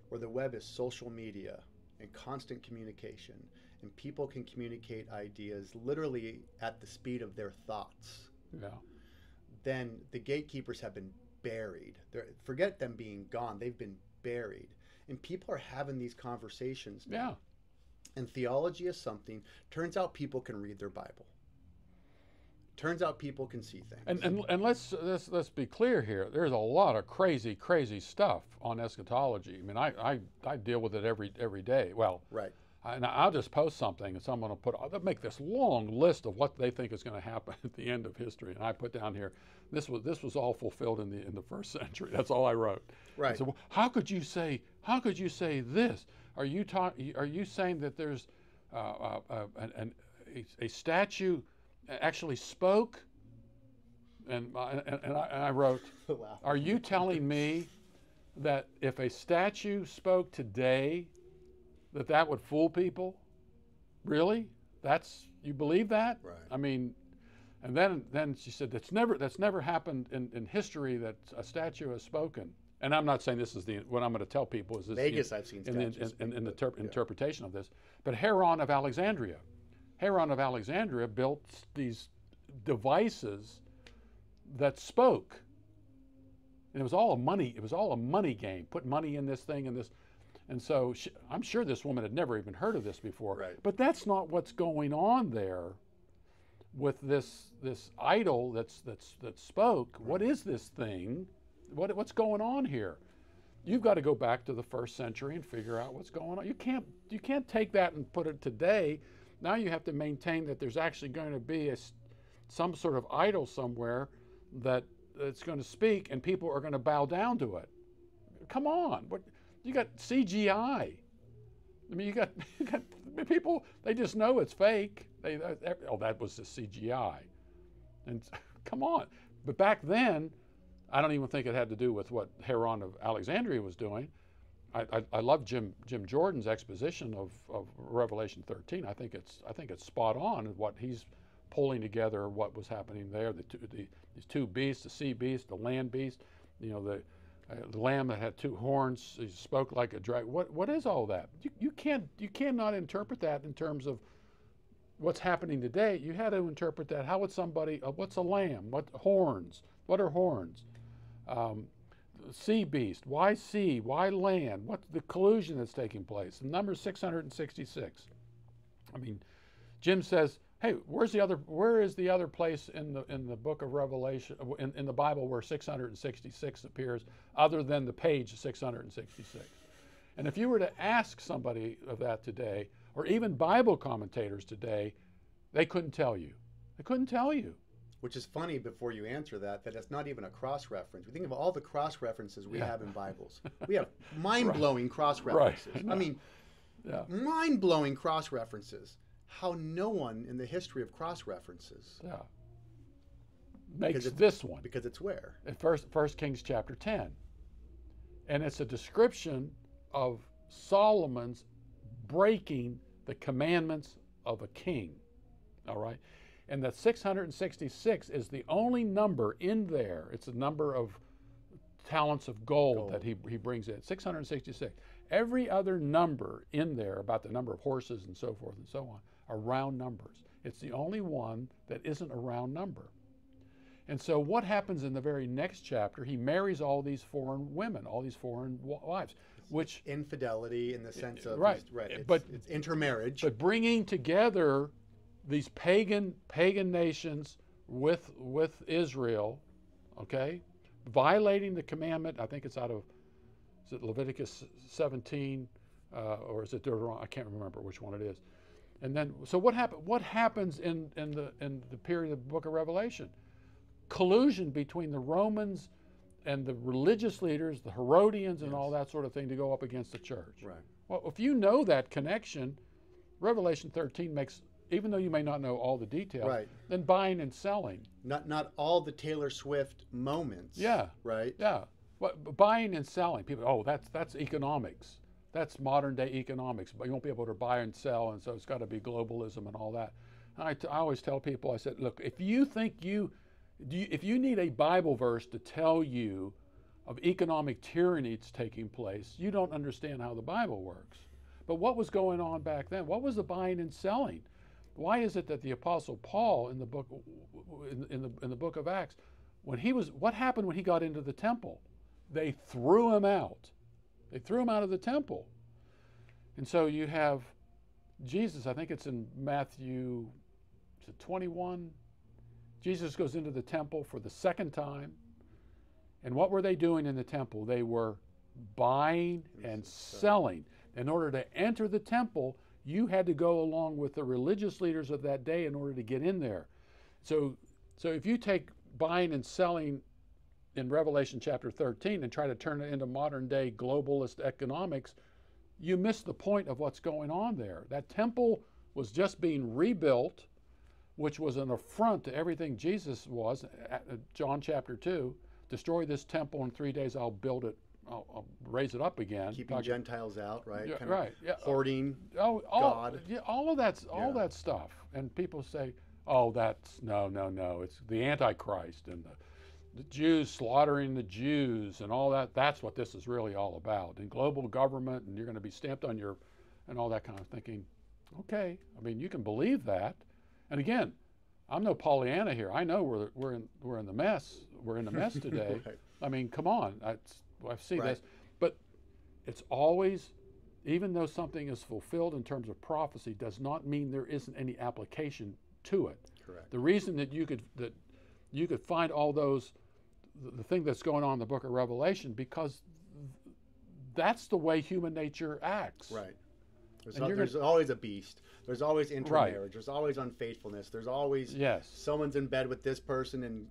where the web is social media and constant communication, and people can communicate ideas literally at the speed of their thoughts, then the gatekeepers have been buried. Forget them being gone. They've been buried. And people are having these conversations now. Yeah. And theology is something, turns out people can read their Bible. Turns out people can see things. And let's be clear here. There's a lot of crazy stuff on eschatology. I mean, I deal with it every day. Well, right. And I'll just post something, and someone they'll make this long list of what they think is going to happen at the end of history, and I put down here, this was all fulfilled in the first century. That's all I wrote. Right. So how could you say this? Are you saying that there's a statue actually spoke? And I wrote, wow. Are you telling me that if a statue spoke today, that would fool people? Really? You believe that? Right. I mean, and then she said that's never happened in history that a statue has spoken. And I'm not saying this is what I'm going to tell people is this. Vegas, I've seen statues in the interpretation of this. But Heron of Alexandria built these devices that spoke, and it was all a money game. Put money in this thing and this. And so I'm sure this woman had never even heard of this before. Right. But that's not what's going on there with this idol that spoke. Right. What is this thing? What's going on here? You've got to go back to the first century and figure out what's going on. You can't take that and put it today. Now you have to maintain that there's actually going to be some sort of idol somewhere that's going to speak, and people are going to bow down to it. Come on. You got CGI. I mean, you got people. They just know it's fake. That was the CGI. And come on. But back then, I don't even think it had to do with what Heron of Alexandria was doing. I love Jim Jordan's exposition of Revelation 13. I think it's spot on in what he's pulling together. What was happening there? These two beasts, the sea beast, the land beast. You know, the lamb that had two horns, he spoke like a dragon. What is all that? You cannot interpret that in terms of what's happening today. You had to interpret that. How would somebody? What's a lamb? What horns? What are horns? Sea beast. Why sea? Why land? What's the collusion that's taking place? The number 666. I mean, Jim says, hey, where is the other place in the book of Revelation, in the Bible, where 666 appears, other than the page 666? And if you were to ask somebody of that today, or even Bible commentators today, they couldn't tell you. They couldn't tell you. Which is funny, before you answer that it's not even a cross-reference. We think of all the cross-references we have in Bibles. We have mind-blowing cross-references. Right. I mean, mind-blowing cross-references. How no one in the history of cross-references makes this one. Because it's where? In First Kings chapter 10. And it's a description of Solomon's breaking the commandments of a king. All right? And that 666 is the only number in there. It's a number of talents of gold that he brings in. 666. Every other number in there about the number of horses and so forth and so on are round numbers. It's the only one that isn't a round number. And so what happens in the very next chapter, he marries all these foreign women, all these foreign wives, which... Infidelity in the sense of... Right. It's intermarriage. But bringing together these pagan nations with Israel, okay, violating the commandment. I think it's out of, is it Leviticus 17, or is it Deuteronomy? I can't remember which one it is. And then, so what happens in the period of the book of Revelation? Collusion between the Romans and the religious leaders, the Herodians and all that sort of thing, to go up against the church. Right. Well, if you know that connection, Revelation 13 makes, even though you may not know all the details, right, then buying and selling. Not all the Taylor Swift moments. Yeah. Right. Yeah. But buying and selling, people, oh, that's economics. That's modern day economics. But you won't be able to buy and sell, and so it's got to be globalism and all that. I always tell people, I said, look, if you think if you need a Bible verse to tell you of economic tyranny that's taking place, you don't understand how the Bible works. But what was going on back then? What was the buying and selling? Why is it that the Apostle Paul in the book in the book of Acts, what happened when he got into the temple? They threw him out. They threw him out of the temple. And so you have Jesus, I think it's in Matthew 21. Jesus goes into the temple for the second time. And what were they doing in the temple? They were buying and selling. In order to enter the temple, you had to go along with the religious leaders of that day in order to get in there. So if you take buying and selling in Revelation chapter 13 and try to turn it into modern day globalist economics, you miss the point of what's going on there. That temple was just being rebuilt, which was an affront to everything Jesus was. John chapter 2, destroy this temple in 3 days, I'll build it, I'll raise it up again. Keeping Gentiles out, right? Yeah, kind right. of hoarding God. Yeah, all that stuff. And people say, oh, that's, no, it's the Antichrist and the Jews slaughtering the Jews and all that. That's what this is really all about. And global government, and you're going to be stamped on your, and all that kind of thinking. Okay, I mean, you can believe that. And again, I'm no Pollyanna here. I know we're in the mess. We're in the mess today. Right. I mean, come on. I see this. But it's always, even though something is fulfilled in terms of prophecy, does not mean there isn't any application to it. Correct. The reason that you could find all those, the thing that's going on in the book of Revelation, because that's the way human nature acts. Right. There's always a beast. There's always intermarriage. Right. There's always unfaithfulness. There's always someone's in bed with this person and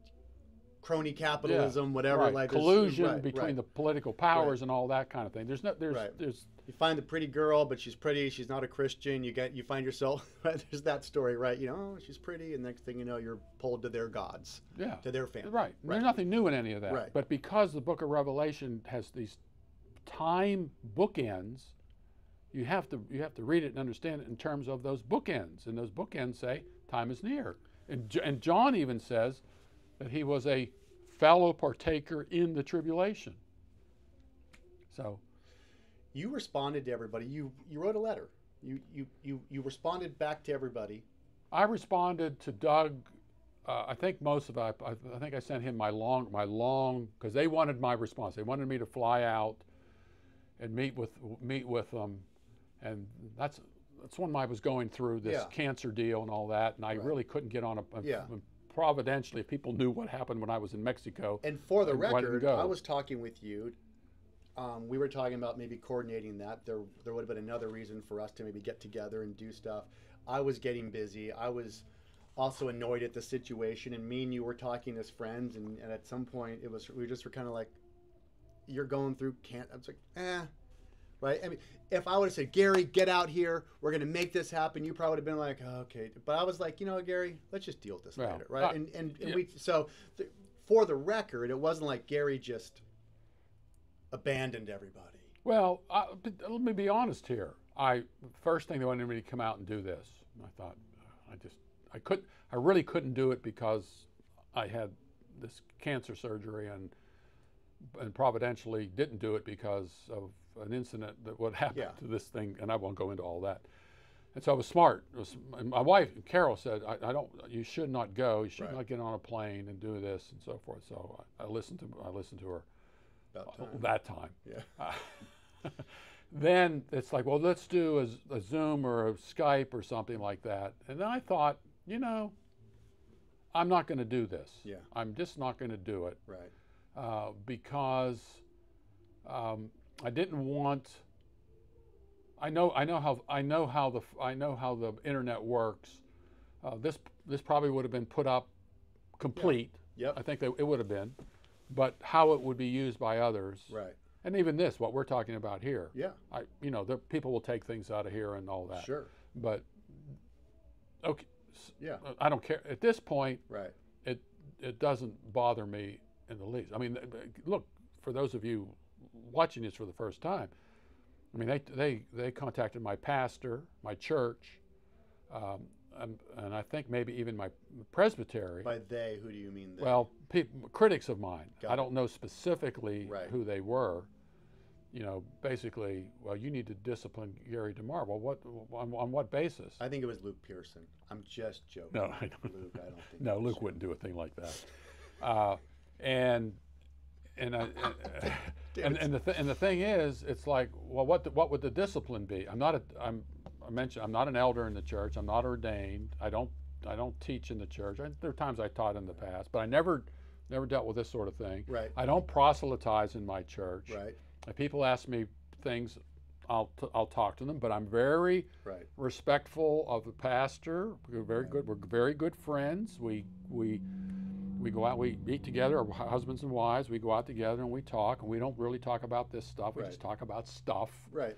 crony capitalism, whatever. Right. Like collusion between the political powers and all that kind of thing. There's you find the pretty girl, but she's pretty. She's not a Christian. You find yourself there's that story, right? You know, oh, she's pretty, and next thing you know, you're pulled to their gods, to their family. Right. There's nothing new in any of that. Right. But because the book of Revelation has these time bookends, you have to read it and understand it in terms of those bookends, and those bookends say time is near. And John even says that he was a fellow partaker in the tribulation. So, you responded to everybody. You wrote a letter. You responded back to everybody. I responded to Doug. I think most of it. I think I sent him my long because they wanted my response. They wanted me to fly out and meet with them. And that's when I was going through this cancer deal and all that, and I really couldn't get on providentially, if people knew what happened when I was in Mexico. And for the record, I was talking with you. We were talking about maybe coordinating that. There would have been another reason for us to maybe get together and do stuff. I was getting busy. I was also annoyed at the situation, and me and you were talking as friends, and at some point we were kind of like, you're going through can't. I was like, right? I mean, if I would have said, Gary, get out here, we're going to make this happen, you probably would have been like, oh, okay. But I was like, Gary, let's just deal with this later, right? And yeah. For the record, it wasn't like Gary just abandoned everybody. Well, let me be honest here. First thing they wanted me to come out and do this. I thought, I really couldn't do it because I had this cancer surgery and providentially didn't do it because of an incident that would happen to this thing, and I won't go into all that. And so I was smart. My wife, Carol, said, you should not go. You should not get on a plane and do this and so forth. So I listened to her. That time. Yeah. Then it's like, well, let's do a Zoom or a Skype or something like that. And then I thought, I'm not going to do this. Yeah. I'm just not going to do it. Right. Because I didn't want. I know how the internet works. This probably would have been put up complete. Yeah. Yep. I think it would have been, but how it would be used by others. Right. And even this, what we're talking about here. Yeah. The people will take things out of here and all that. Sure. But okay. Yeah. I don't care at this point. Right. It doesn't bother me in the least. I mean, look, for those of you watching this for the first time, I mean, they contacted my pastor, my church, and I think maybe even my presbytery. By they, who do you mean they? Well, critics of mine. Got I it. don't know specifically Right. who they were. Basically, well, you need to discipline Gary DeMar. Well, on what basis? I think it was Luke Pearson. I'm just joking. No, I don't. Luke, I don't think. No, Luke wouldn't do a thing like that. And the thing is, it's like, well, what would the discipline be? I'm not an elder in the church. I'm not ordained. I don't teach in the church. There are times I taught in the past, but I never dealt with this sort of thing. Right. I don't proselytize in my church. Right. If people ask me things, I'll talk to them, but I'm very respectful of the pastor. We're very good. We're very good friends. We go out. We eat together. Our husbands and wives. We go out together and we talk. And we don't really talk about this stuff. We just talk about stuff. Right.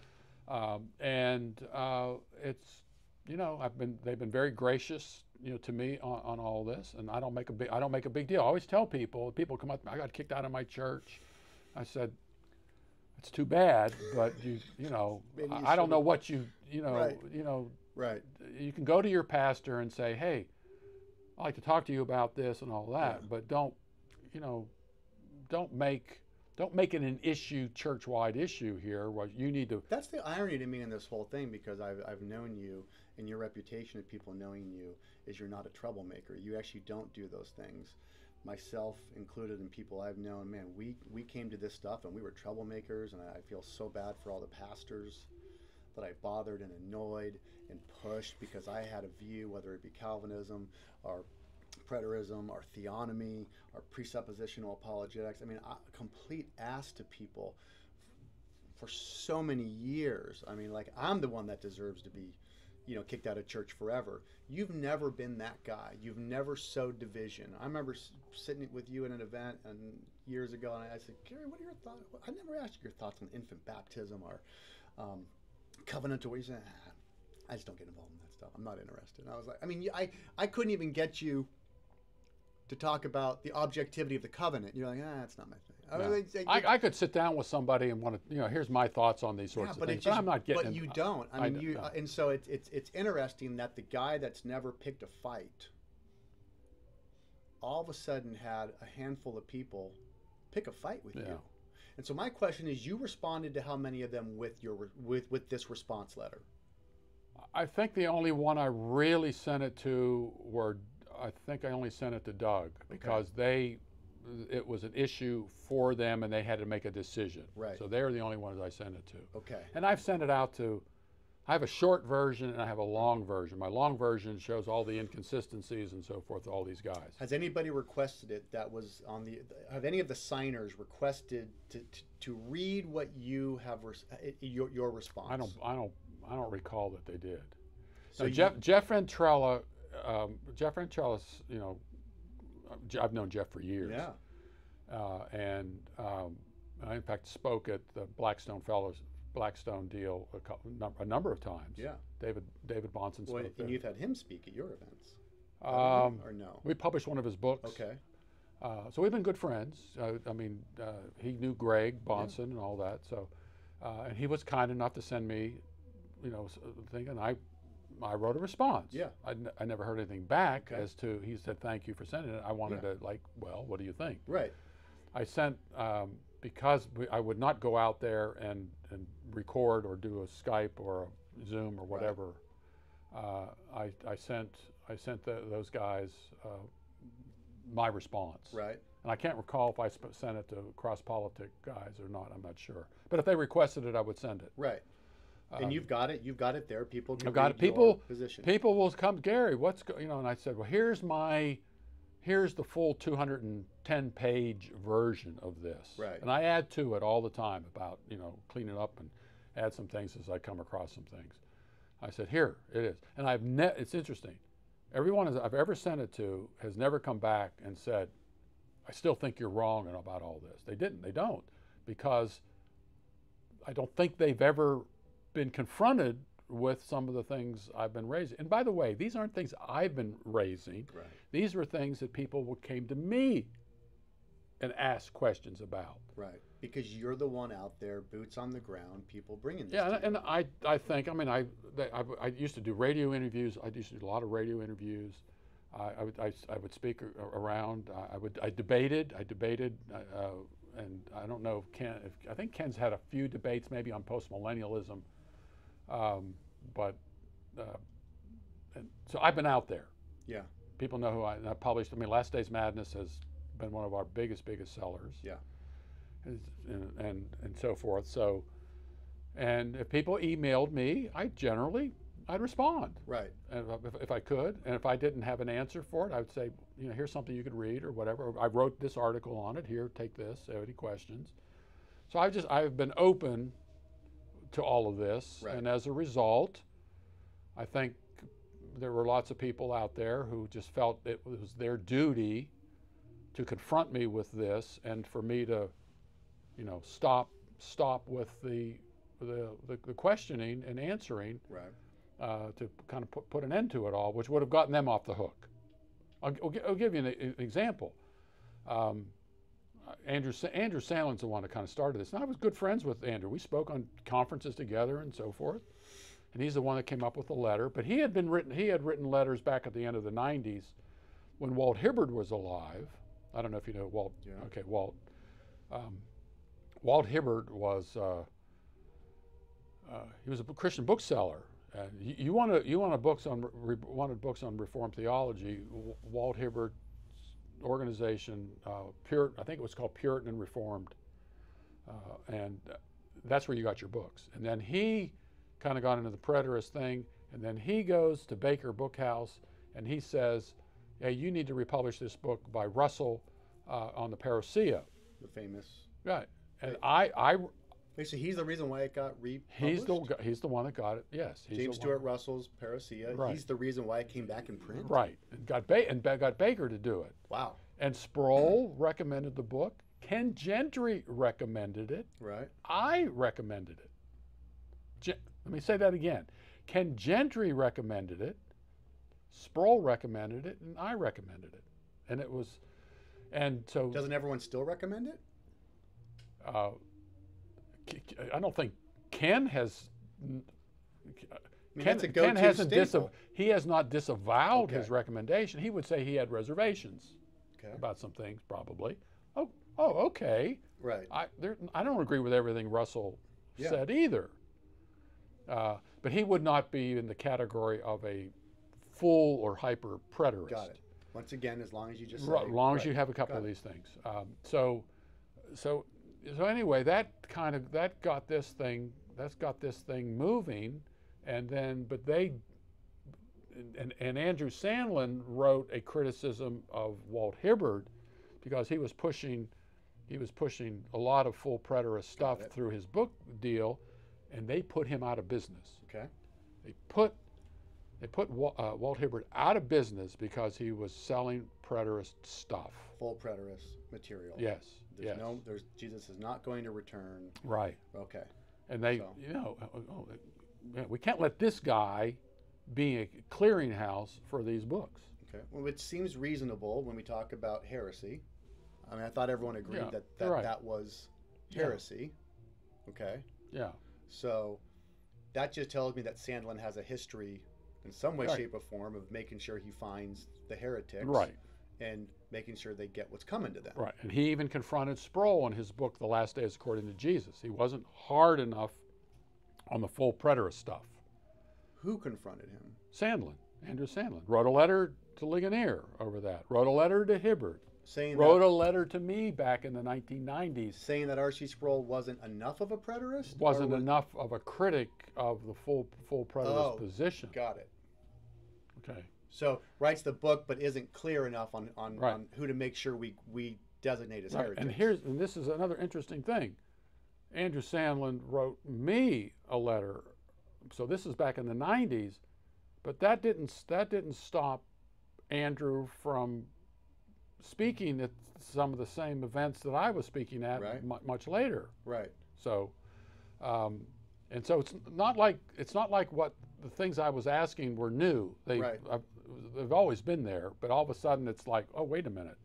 It's they've been very gracious to me on all this, and I don't make a big deal. I always tell people come up, I got kicked out of my church. I said, it's too bad, but I don't know what Right. You can go to your pastor and say, hey, I'd like to talk to you about this and all that, but don't make it an issue, church-wide issue here. What you need to. That's the irony to me in this whole thing, because I've known you, and your reputation of people knowing you is you're not a troublemaker. You actually don't do those things. Myself included, and people I've known, man, we came to this stuff and we were troublemakers, and I feel so bad for all the pastors that I bothered and annoyed and pushed because I had a view, whether it be Calvinism or preterism or theonomy or presuppositional apologetics. I mean, a complete ass to people for so many years. I mean, like, I'm the one that deserves to be kicked out of church forever. You've never been that guy. You've never sowed division. I remember sitting with you at an event years ago, and I said, Gary, what are your thoughts? I never asked you your thoughts on infant baptism or covenantal. You said, I just don't get involved in that stuff. I'm not interested. And I was like, I mean, I couldn't even get you to talk about the objectivity of the covenant. You're like, that's not my thing. No. I could sit down with somebody and want to, here's my thoughts on these sorts of things, but I'm not getting. But you don't. I mean, no. And so it's interesting that the guy that's never picked a fight, all of a sudden had a handful of people pick a fight with you. And so my question is, you responded to how many of them with this response letter? I think the only one I really sent it to I think I only sent it to Doug because it was an issue for them and they had to make a decision. Right. So they're the only ones I sent it to. Okay. And I've sent it out to, I have a short version and I have a long version. My long version shows all the inconsistencies and so forth, all these guys. Has anybody requested it that was have any of the signers requested to read what you have, your response? I don't recall that they did. So now, Jeff Ventrella, I've known Jeff for years. Yeah. And I in fact spoke at the Blackstone Blackstone deal a number of times. Yeah. David Bahnsen Well, spoke there. and you've had him speak at your events. Or no? We published one of his books. Okay. So we've been good friends. He knew Greg Bahnsen and all that. So, and he was kind enough to send me, a thing, and I wrote a response. Yeah. I never heard anything back Okay. as to, he said, thank you for sending it. I wanted to, well, what do you think? Right. I sent, because I would not go out there and record or do a Skype or a Zoom or whatever. Right. I sent those guys my response. Right. And I can't recall if I sent it to Cross Politic guys or not. I'm not sure. But if they requested it, I would send it. Right. And you've got it. You've got it there. People can I've got read it. your position. People will come, Gary. And I said, well, here's the full 210-page version of this. Right. And I add to it all the time about clean it up and add some things as I come across some things. I said, here it is. And it's interesting. Everyone I've ever sent it to has never come back and said, I still think you're wrong about all this. They don't, because I don't think they've ever been confronted with some of the things I've been raising. And by the way, these aren't things I've been raising. Right. These were things that people came to me and asked questions about. Right. Because you're the one out there, boots on the ground, people bringing this. Yeah, to and you. I think, I used to do radio interviews. I used to do a lot of radio interviews. I would speak around. I debated, and I don't know if Ken. I think Ken's had a few debates, maybe on postmillennialism, but so I've been out there. Yeah. People know who I published. Last Day's Madness has been one of our biggest sellers. Yeah. And so forth. So, and if people emailed me, I'd respond. Right. And if I could, and if I didn't have an answer for it, I would say, here's something you could read or whatever. I wrote this article on it. Here, take this. Have any questions? So I've been open to all of this, right. And as a result, I think there were lots of people out there who just felt it was their duty to confront me with this, and for me to, stop with the questioning and answering, right. To kind of put an end to it all, which would have gotten them off the hook. I'll give you an example. Andrew Sandlin's the one that kind of started this, and I was good friends with Andrew. We spoke on conferences together and so forth, and he's the one that came up with the letter. But he had written letters back at the end of the 90s when Walt Hibbard was alive. I don't know if you know Walt. Yeah. Okay, Walt. Walt Hibbard was he was a Christian bookseller. And you wanted books on Reformed theology. Walt Hibbard's organization, I think it was called Puritan and Reformed, and that's where you got your books. And then he kind of got into the preterist thing, and then he goes to Baker Bookhouse and he says, hey, you need to republish this book by Russell on the parousia. The famous. Right. And So he's the reason why it got republished? He's the one that got it, yes. James Stuart Russell's parousia. Right. He's the reason why it came back in print? Right. And got Baker to do it. Wow. And Sproul recommended the book. Ken Gentry recommended it. Right. I recommended it. Let me say that again. Ken Gentry recommended it. Sproul recommended it, and I recommended it. And it was, and so. Doesn't everyone still recommend it? I don't think Ken has. That's a go-to staple. He has not disavowed his recommendation. He would say he had reservations about some things, probably. Oh, okay. Right. I don't agree with everything Russell said either. But he would not be in the category of a full or hyper preterist. Got it. Once again, as long as you just say, as long as you have a couple of these things. So anyway, that got this thing moving, and then and Andrew Sandlin wrote a criticism of Walt Hibbard because he was pushing a lot of full preterist stuff through his book deal, and they put him out of business. Okay. They put Walt Hibbard out of business because he was selling preterist stuff. Full preterist material. Yes. Jesus is not going to return. Right. Okay. And they, So. we can't let this guy be a clearinghouse for these books. Okay. Well, it seems reasonable when we talk about heresy. I mean, I thought everyone agreed Yeah, that right. that was heresy. Okay. Yeah. So that just tells me that Sandlin has a history in some way, Right. shape, or form of making sure he finds the heretics. Right. And making sure they get what's coming to them. Right. And he even confronted Sproul in his book, The Last Days According to Jesus. He wasn't hard enough on the full preterist stuff. Who confronted him? Sandlin, Andrew Sandlin, wrote a letter to Ligonier over that, wrote a letter to Hibbert, Saying wrote that, a letter to me back in the 1990s. saying that R.C. Sproul wasn't enough of a preterist? Wasn't enough of a critic of the full preterist position. Got it. Okay. So writes the book, but isn't clear enough on Right. on who to make sure we designate as Right. heretics. And this is another interesting thing. Andrew Sandlin wrote me a letter. So this is back in the 90s, but that didn't stop Andrew from speaking at some of the same events that I was speaking at Right. much later. Right. So, and so it's not like what the things I was asking were new. Right. They've always been there, but all of a sudden it's like, oh, wait a minute,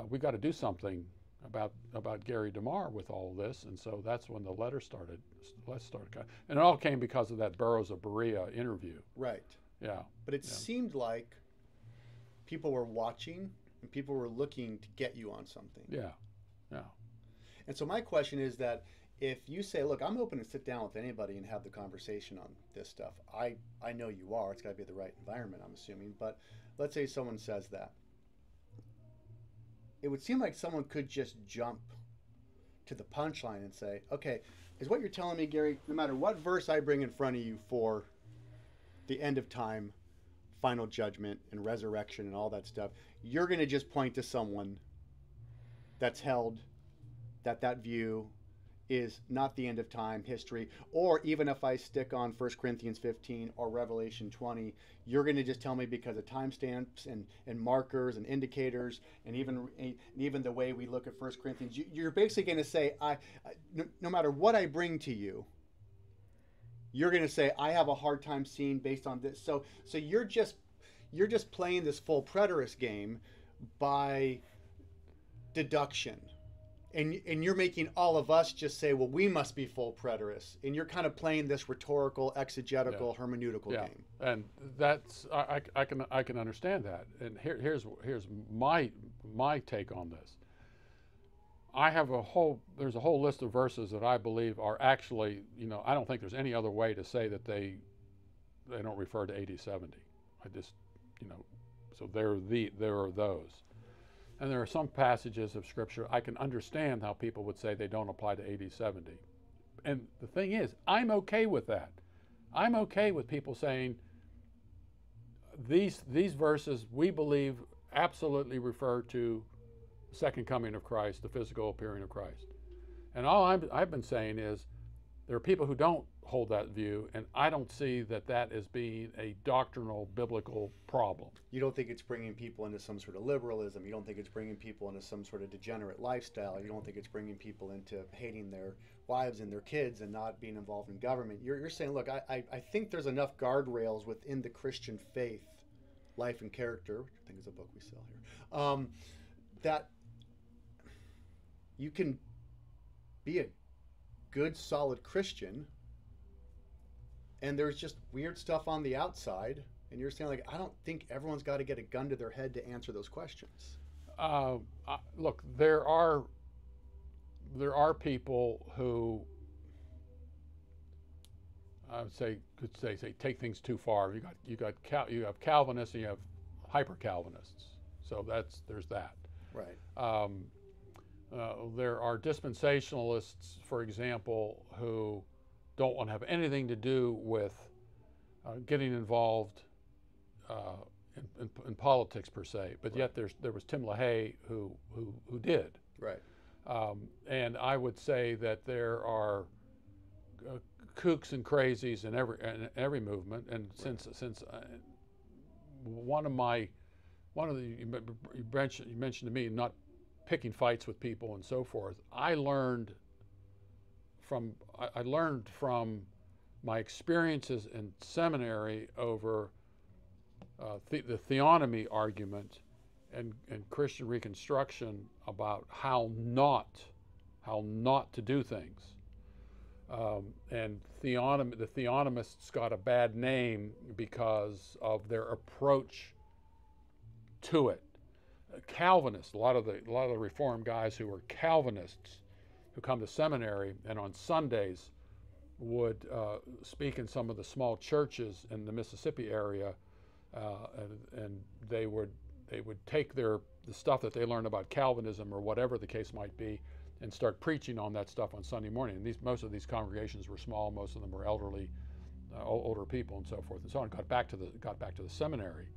we got to do something about Gary DeMar with all this, and so that's when the letter started. And it all came because of that Burroughs of Berea interview. Right. Yeah. But it seemed like people were watching and people were looking to get you on something. Yeah. Yeah. And so my question is that if you say, look, I'm open to sit down with anybody and have the conversation on this stuff, I know you are. It's got to be the right environment, I'm assuming. But let's say someone says that. It would seem like someone could just jump to the punchline and say, okay, is what you're telling me, Gary, no matter what verse I bring in front of you for the end of time, final judgment and resurrection and all that stuff, you're going to just point to someone that's held that view is not the end of time history, or even if I stick on 1 Corinthians 15 or Revelation 20, you're going to just tell me because of timestamps and markers and indicators and even the way we look at 1 Corinthians, you're basically going to say, no matter what I bring to you, you're going to say I have a hard time seeing based on this. So you're just playing this full preterist game by deduction. And you're making all of us just say, well, we must be full preterists. And you're kind of playing this rhetorical, exegetical, hermeneutical game. And that's I can understand that. And here's my take on this. I have there's a whole list of verses that I believe are actually, I don't think there's any other way to say that they don't refer to AD 70. I just, so there are those. And there are some passages of Scripture I can understand how people would say they don't apply to AD 70. And the thing is, I'm okay with that. I'm okay with people saying these verses we believe absolutely refer to the second coming of Christ, the physical appearing of Christ. And all I've been saying is there are people who don't hold that view, and I don't see that as being a doctrinal biblical problem. You don't think it's bringing people into some sort of liberalism. You don't think it's bringing people into some sort of degenerate lifestyle. You don't think it's bringing people into hating their wives and their kids and not being involved in government. You're saying, look, I think there's enough guardrails within the Christian faith, Life and Character, which I think is a book we sell here, that you can be a good, solid Christian, and there's just weird stuff on the outside, and you're saying, like, I don't think everyone's got to get a gun to their head to answer those questions. Look, there are people who I would say could say take things too far. You have Calvinists and you have hyper Calvinists. So there's that. Right. There are dispensationalists, for example, who don't want to have anything to do with getting involved in politics per se, but yet there was Tim LaHaye who did. Right. And I would say that there are kooks and crazies in every movement. And since one of the you mentioned to me not picking fights with people and so forth, I learned I learned from my experiences in seminary over the theonomy argument and Christian Reconstruction about how not to do things. And the theonomists got a bad name because of their approach to it. Calvinists, a lot of the Reformed guys who were Calvinists, who come to seminary and on Sundays would speak in some of the small churches in the Mississippi area, and they would take the stuff that they learned about Calvinism or whatever the case might be, and start preaching on that stuff on Sunday morning. And most of these congregations were small. Most of them were elderly, older people, and so forth and so on. Got back to the seminary,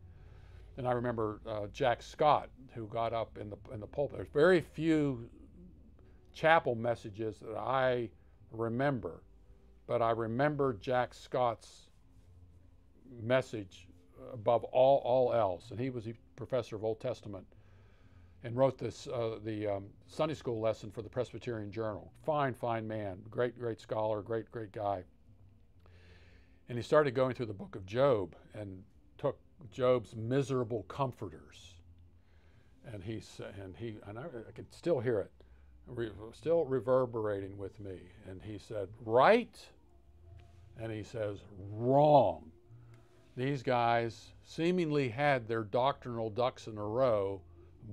and I remember Jack Scott, who got up in the pulpit. There's very few chapel messages that I remember, but I remember Jack Scott's message above all else. And he was a professor of Old Testament and wrote this the Sunday school lesson for the Presbyterian Journal. Fine man, great scholar, great guy. And he started going through the book of Job and took Job's miserable comforters, and I can still hear it, still reverberating with me. And he said, right, and he says, wrong. These guys seemingly had their doctrinal ducks in a row,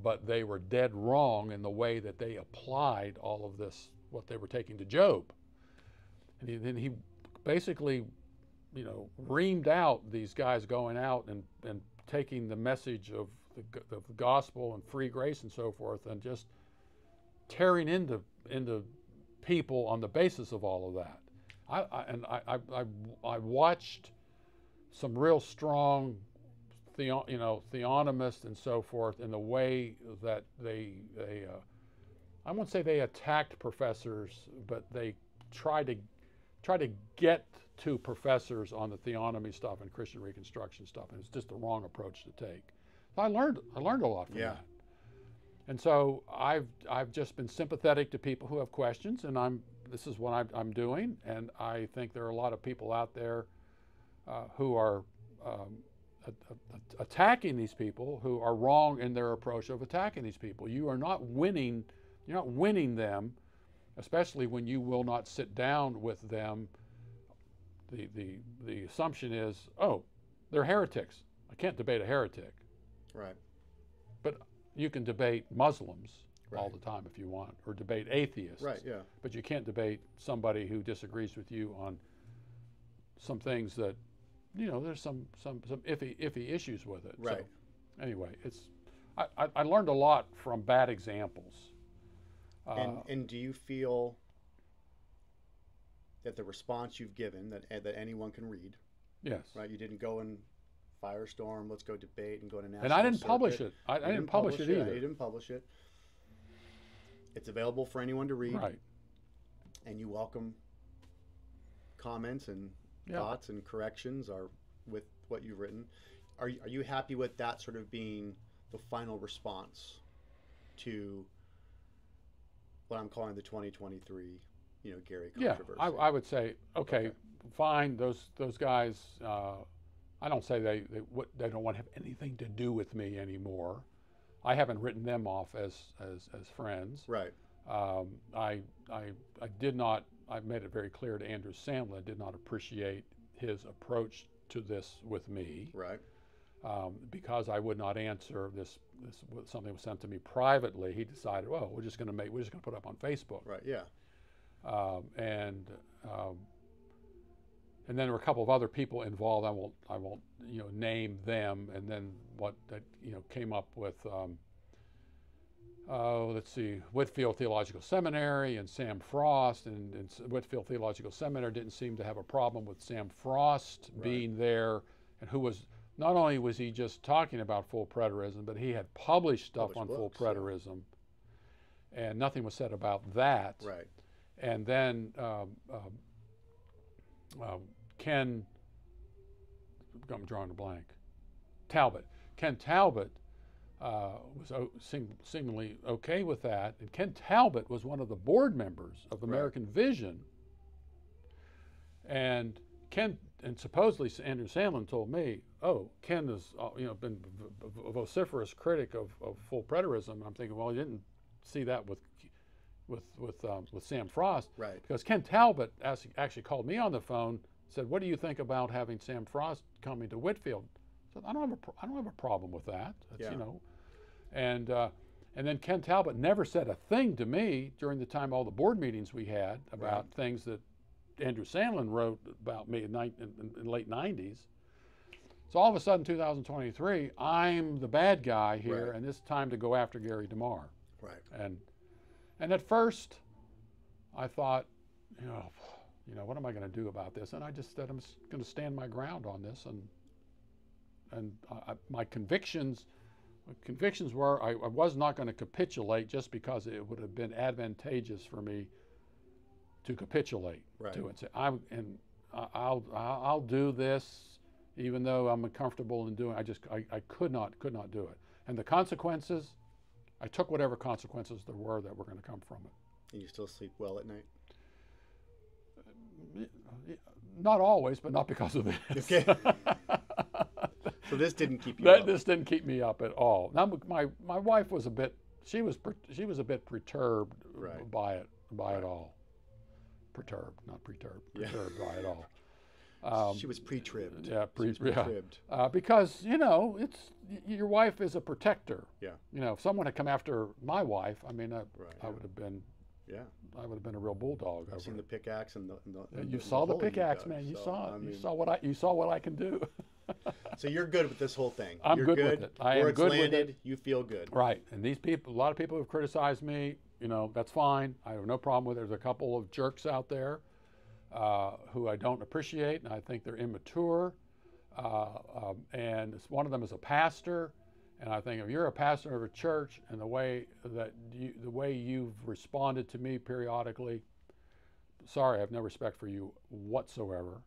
but they were dead wrong in the way that they applied all of this, what they were taking to Job. And then he basically, reamed out these guys going out and taking the message of the gospel and free grace and so forth, and just tearing into people on the basis of all of that. I watched some real strong theonomists and so forth in the way that they I won't say they attacked professors, but they tried to get to professors on the theonomy stuff and Christian Reconstruction stuff, and it's just the wrong approach to take. So I learned a lot from that. And so I've just been sympathetic to people who have questions, and this is what I'm doing, and I think there are a lot of people out there who are attacking these people who are wrong in their approach of attacking these people. You're not winning them, especially when you will not sit down with them. The assumption is, oh, they're heretics. I can't debate a heretic. Right. But you can debate Muslims all the time if you want, or debate atheists. Right, yeah. But you can't debate somebody who disagrees with you on some things that, there's some iffy issues with it. Right. So, anyway, I learned a lot from bad examples. And do you feel that the response you've given that anyone can read? Yes. Right. You didn't go and firestorm. Let's go debate and go to national. And I didn't circuit. publish it. I didn't publish it either. You didn't publish it. It's available for anyone to read. Right. And you welcome comments and thoughts and corrections with what you've written. Are you happy with that sort of being the final response to what I'm calling the 2023, Gary controversy? Yeah, I would say, okay, fine. Those guys. I don't say they don't want to have anything to do with me anymore. I haven't written them off as friends. Right. I did not. I made it very clear to Andrew Sandlin, I did not appreciate his approach to this with me. Right. Because I would not answer this something was sent to me privately. He decided, well, we're just going to put it up on Facebook. Right. Yeah. And then there were a couple of other people involved. I won't name them. And then what that came up with. Let's see, Whitefield Theological Seminary and Sam Frost, and Whitefield Theological Seminary didn't seem to have a problem with Sam Frost being there, and who was, not only was he just talking about full preterism, but he had published stuff on full preterism, and nothing was said about that. Right. And then Ken, I'm drawing a blank, Ken Talbot was seemingly okay with that. And Ken Talbot was one of the board members of American Vision And Ken, and supposedly Andrew Sandlin told me, oh, Ken has been a vociferous critic of full preterism. I'm thinking, well, he didn't see that with Sam Frost, Right. because Ken Talbot actually called me on the phone, said, what do you think about having Sam Frost coming to Whitfield? I said, I don't have a problem with that. That's, Yeah. And then Ken Talbot never said a thing to me during the time all the board meetings we had about things that Andrew Sandlin wrote about me in late 90s. So all of a sudden, 2023, I'm the bad guy here, and it's time to go after Gary DeMar. Right. And at first, I thought, what am I going to do about this? And I just said, I'm going to stand my ground on this. And my convictions were I was not going to capitulate just because it would have been advantageous for me to capitulate to it. Say, I'll do this, even though I'm uncomfortable in doing. I could not do it. And the consequences, I took whatever consequences there were that were going to come from it. And you still sleep well at night? Not always, but not because of this. Okay. So this didn't keep you up? This didn't keep me up at all. Now, my wife was a bit a bit perturbed by it all. Perturbed, not perturbed. Perturbed by it all. She was pre-tribbed. Yeah, pre-tribbed. Because it's your wife is a protector. Yeah. If someone had come after my wife, I mean, I would have been. Yeah. I would have been a real bulldog. I've seen the pickaxe and you saw the pickaxe, man. You saw it. You saw what I can do. So you're good with this whole thing. I'm good with it. I am good with it. You feel good. Right. And these people, a lot of people have criticized me. That's fine. I have no problem with it. There's a couple of jerks out there who I don't appreciate, and I think they're immature. And one of them is a pastor. And I think if you're a pastor of a church, and the way you've responded to me periodically, sorry, I have no respect for you whatsoever.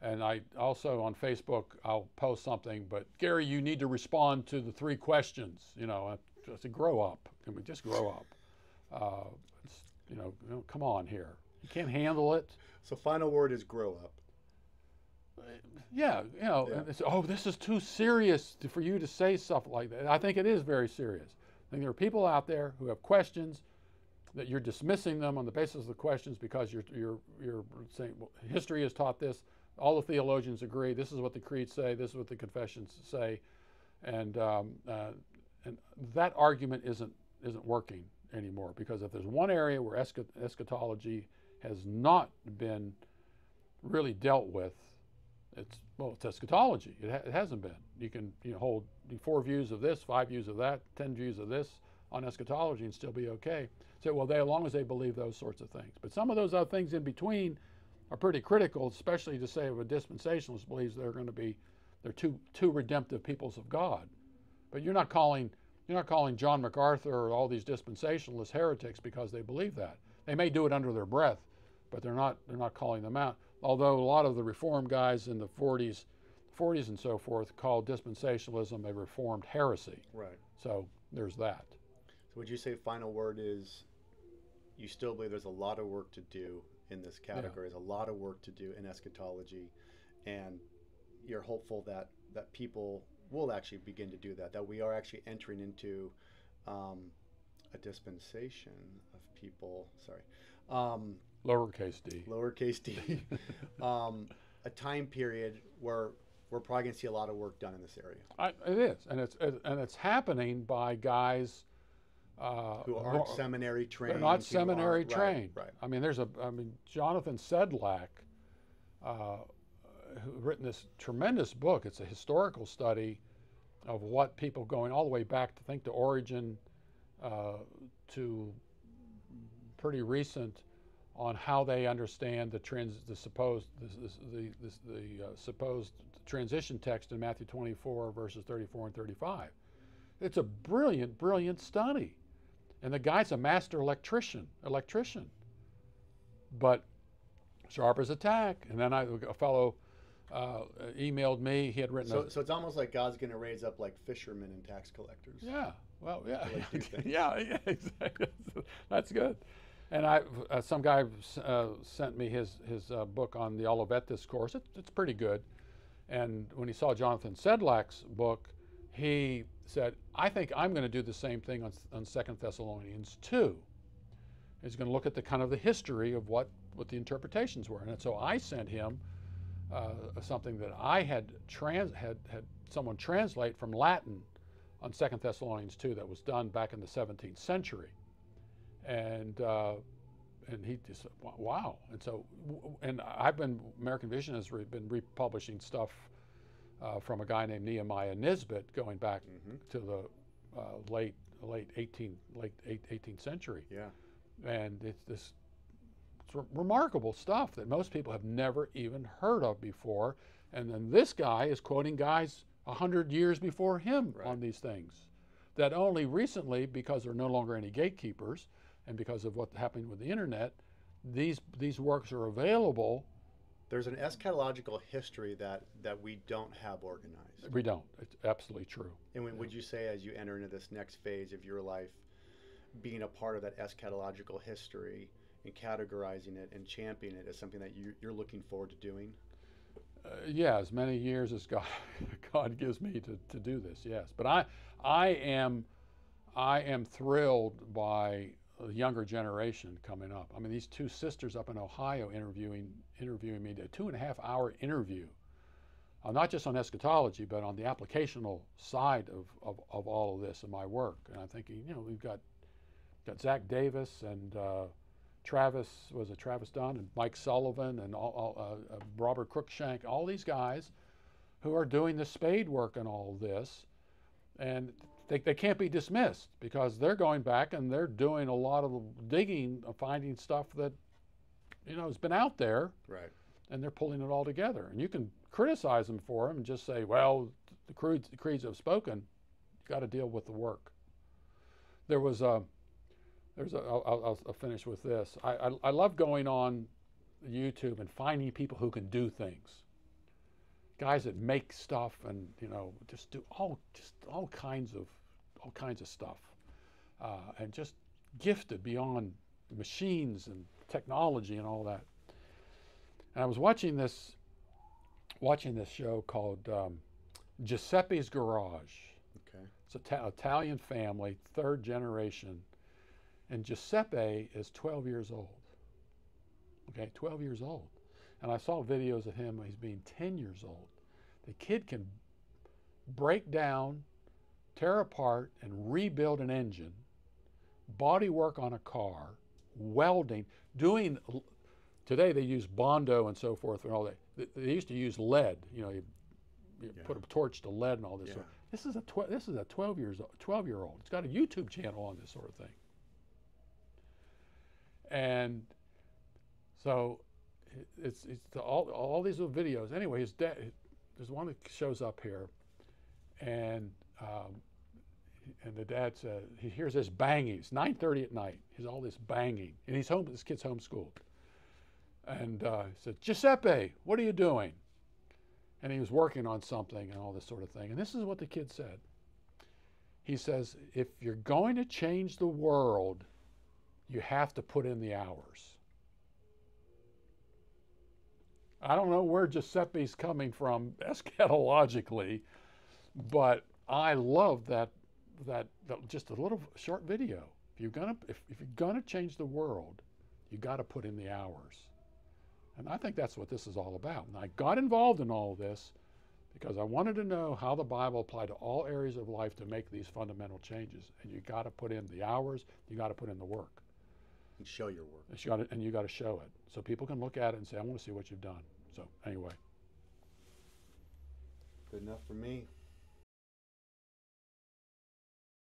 And I also on Facebook, I'll post something, but Gary, you need to respond to the 3 questions. I said, grow up. Can we just grow up? Come on here. You can't handle it. So final word is grow up. Yeah, And they say, oh, this is too serious for you to say stuff like that. I think it is very serious. I think there are people out there who have questions that you're dismissing them on the basis of the questions because you're saying, well, history has taught this. All the theologians agree. This is what the creeds say. This is what the confessions say, and that argument isn't working anymore, because if there's one area where eschatology has not been really dealt with, it's eschatology. It hasn't been. You can hold 4 views of this, 5 views of that, 10 views of this on eschatology and still be okay. So as long as they believe those sorts of things. But some of those other things in between are pretty critical, especially to say if a dispensationalist believes they're two redemptive peoples of God. But you're not calling John MacArthur or all these dispensationalists heretics because they believe that. They may do it under their breath, but they're not calling them out. Although a lot of the Reform guys in the 40s and so forth called dispensationalism a Reformed heresy. Right. So there's that. So would you say final word is you still believe there's a lot of work to do in this category? There's a lot of work to do in eschatology, and you're hopeful that people will actually begin to do that we are actually entering into a dispensation of people, Lowercase d. Lowercase d. A time period where we're probably going to see a lot of work done in this area. It is, and it's happening by guys who aren't seminary trained. They're not seminary trained. Right. I mean, Jonathan Sedlak, who written this tremendous book. It's a historical study of what people going all the way back to Origen, to pretty recent, on how they understand the supposed transition text in Matthew 24 verses 34 and 35. It's a brilliant study, and the guy's a master electrician, but sharp as a tack. And then a fellow emailed me. He had written. So it's almost like God's going to raise up like fishermen and tax collectors. Yeah. Well, yeah. Like yeah, exactly. That's good. And some guy sent me his book on the Olivet Discourse. It's pretty good. And when he saw Jonathan Sedlak's book, he said, I think I'm going to do the same thing on 2 Thessalonians 2. He's going to look at the kind of the history of what the interpretations were. And so I sent him something that I had someone translate from Latin on 2 Thessalonians 2 that was done back in the 17th century. And he just said, wow. And so, American Vision has been republishing stuff from a guy named Nehemiah Nisbet going back to the late 18th century. Yeah. And it's remarkable stuff that most people have never even heard of before. And then this guy is quoting guys 100 years before him on these things that only recently, because there are no longer any gatekeepers and because of what happened with the internet, these works are available. There's an eschatological history that we don't have organized. We don't. It's absolutely true. And would you say, as you enter into this next phase of your life, being a part of that eschatological history and categorizing it and championing it is something that you're looking forward to doing? Yeah, as many years as God gives me to do this, yes. But I am thrilled by the younger generation coming up. I mean, these two sisters up in Ohio interviewing me, a 2.5-hour interview, not just on eschatology, but on the applicational side of all of this in my work. And I'm thinking, we've got Zach Davis and Travis Dunn and Mike Sullivan and Robert Cruikshank, all these guys who are doing the spade work and all of this. And they can't be dismissed because they're going back and they're doing a lot of digging, finding stuff that, has been out there. Right. And they're pulling it all together. And you can criticize them for them and just say, well, the creeds have spoken. You've got to deal with the work. I'll finish with this. I love going on YouTube and finding people who can do things. Guys that make stuff and just do all kinds of stuff, and just gifted beyond machines and technology and all that. And I was watching this show called Giuseppe's Garage. Okay. It's an Italian family, third generation. And Giuseppe is 12 years old. Okay, 12 years old. And I saw videos of him when he's being 10 years old. The kid can break down, tear apart, and rebuild an engine, body work on a car, welding, today they use Bondo and so forth and all that. They used to use lead, you put a torch to lead and all this. Yeah. This is a 12-year-old. It's got a YouTube channel on this sort of thing. And so it's all these little videos. Anyway, his dad, there's one that shows up here, and the dad said he hears this banging. It's 9:30 at night. He's all this banging, and he's home. This kid's homeschooled, and he said, "Giuseppe, what are you doing?" And he was working on something and all this sort of thing. And this is what the kid said. He says, "If you're going to change the world, you have to put in the hours." I don't know where Giuseppe's coming from eschatologically, but I love that just a little short video. If you're gonna change the world, you got to put in the hours. And I think that's what this is all about. And I got involved in all of this because I wanted to know how the Bible applied to all areas of life to make these fundamental changes. And you got to put in the hours, you got to put in the work. And show your work. And you got to show it. So people can look at it and say, I want to see what you've done. So anyway. Good enough for me.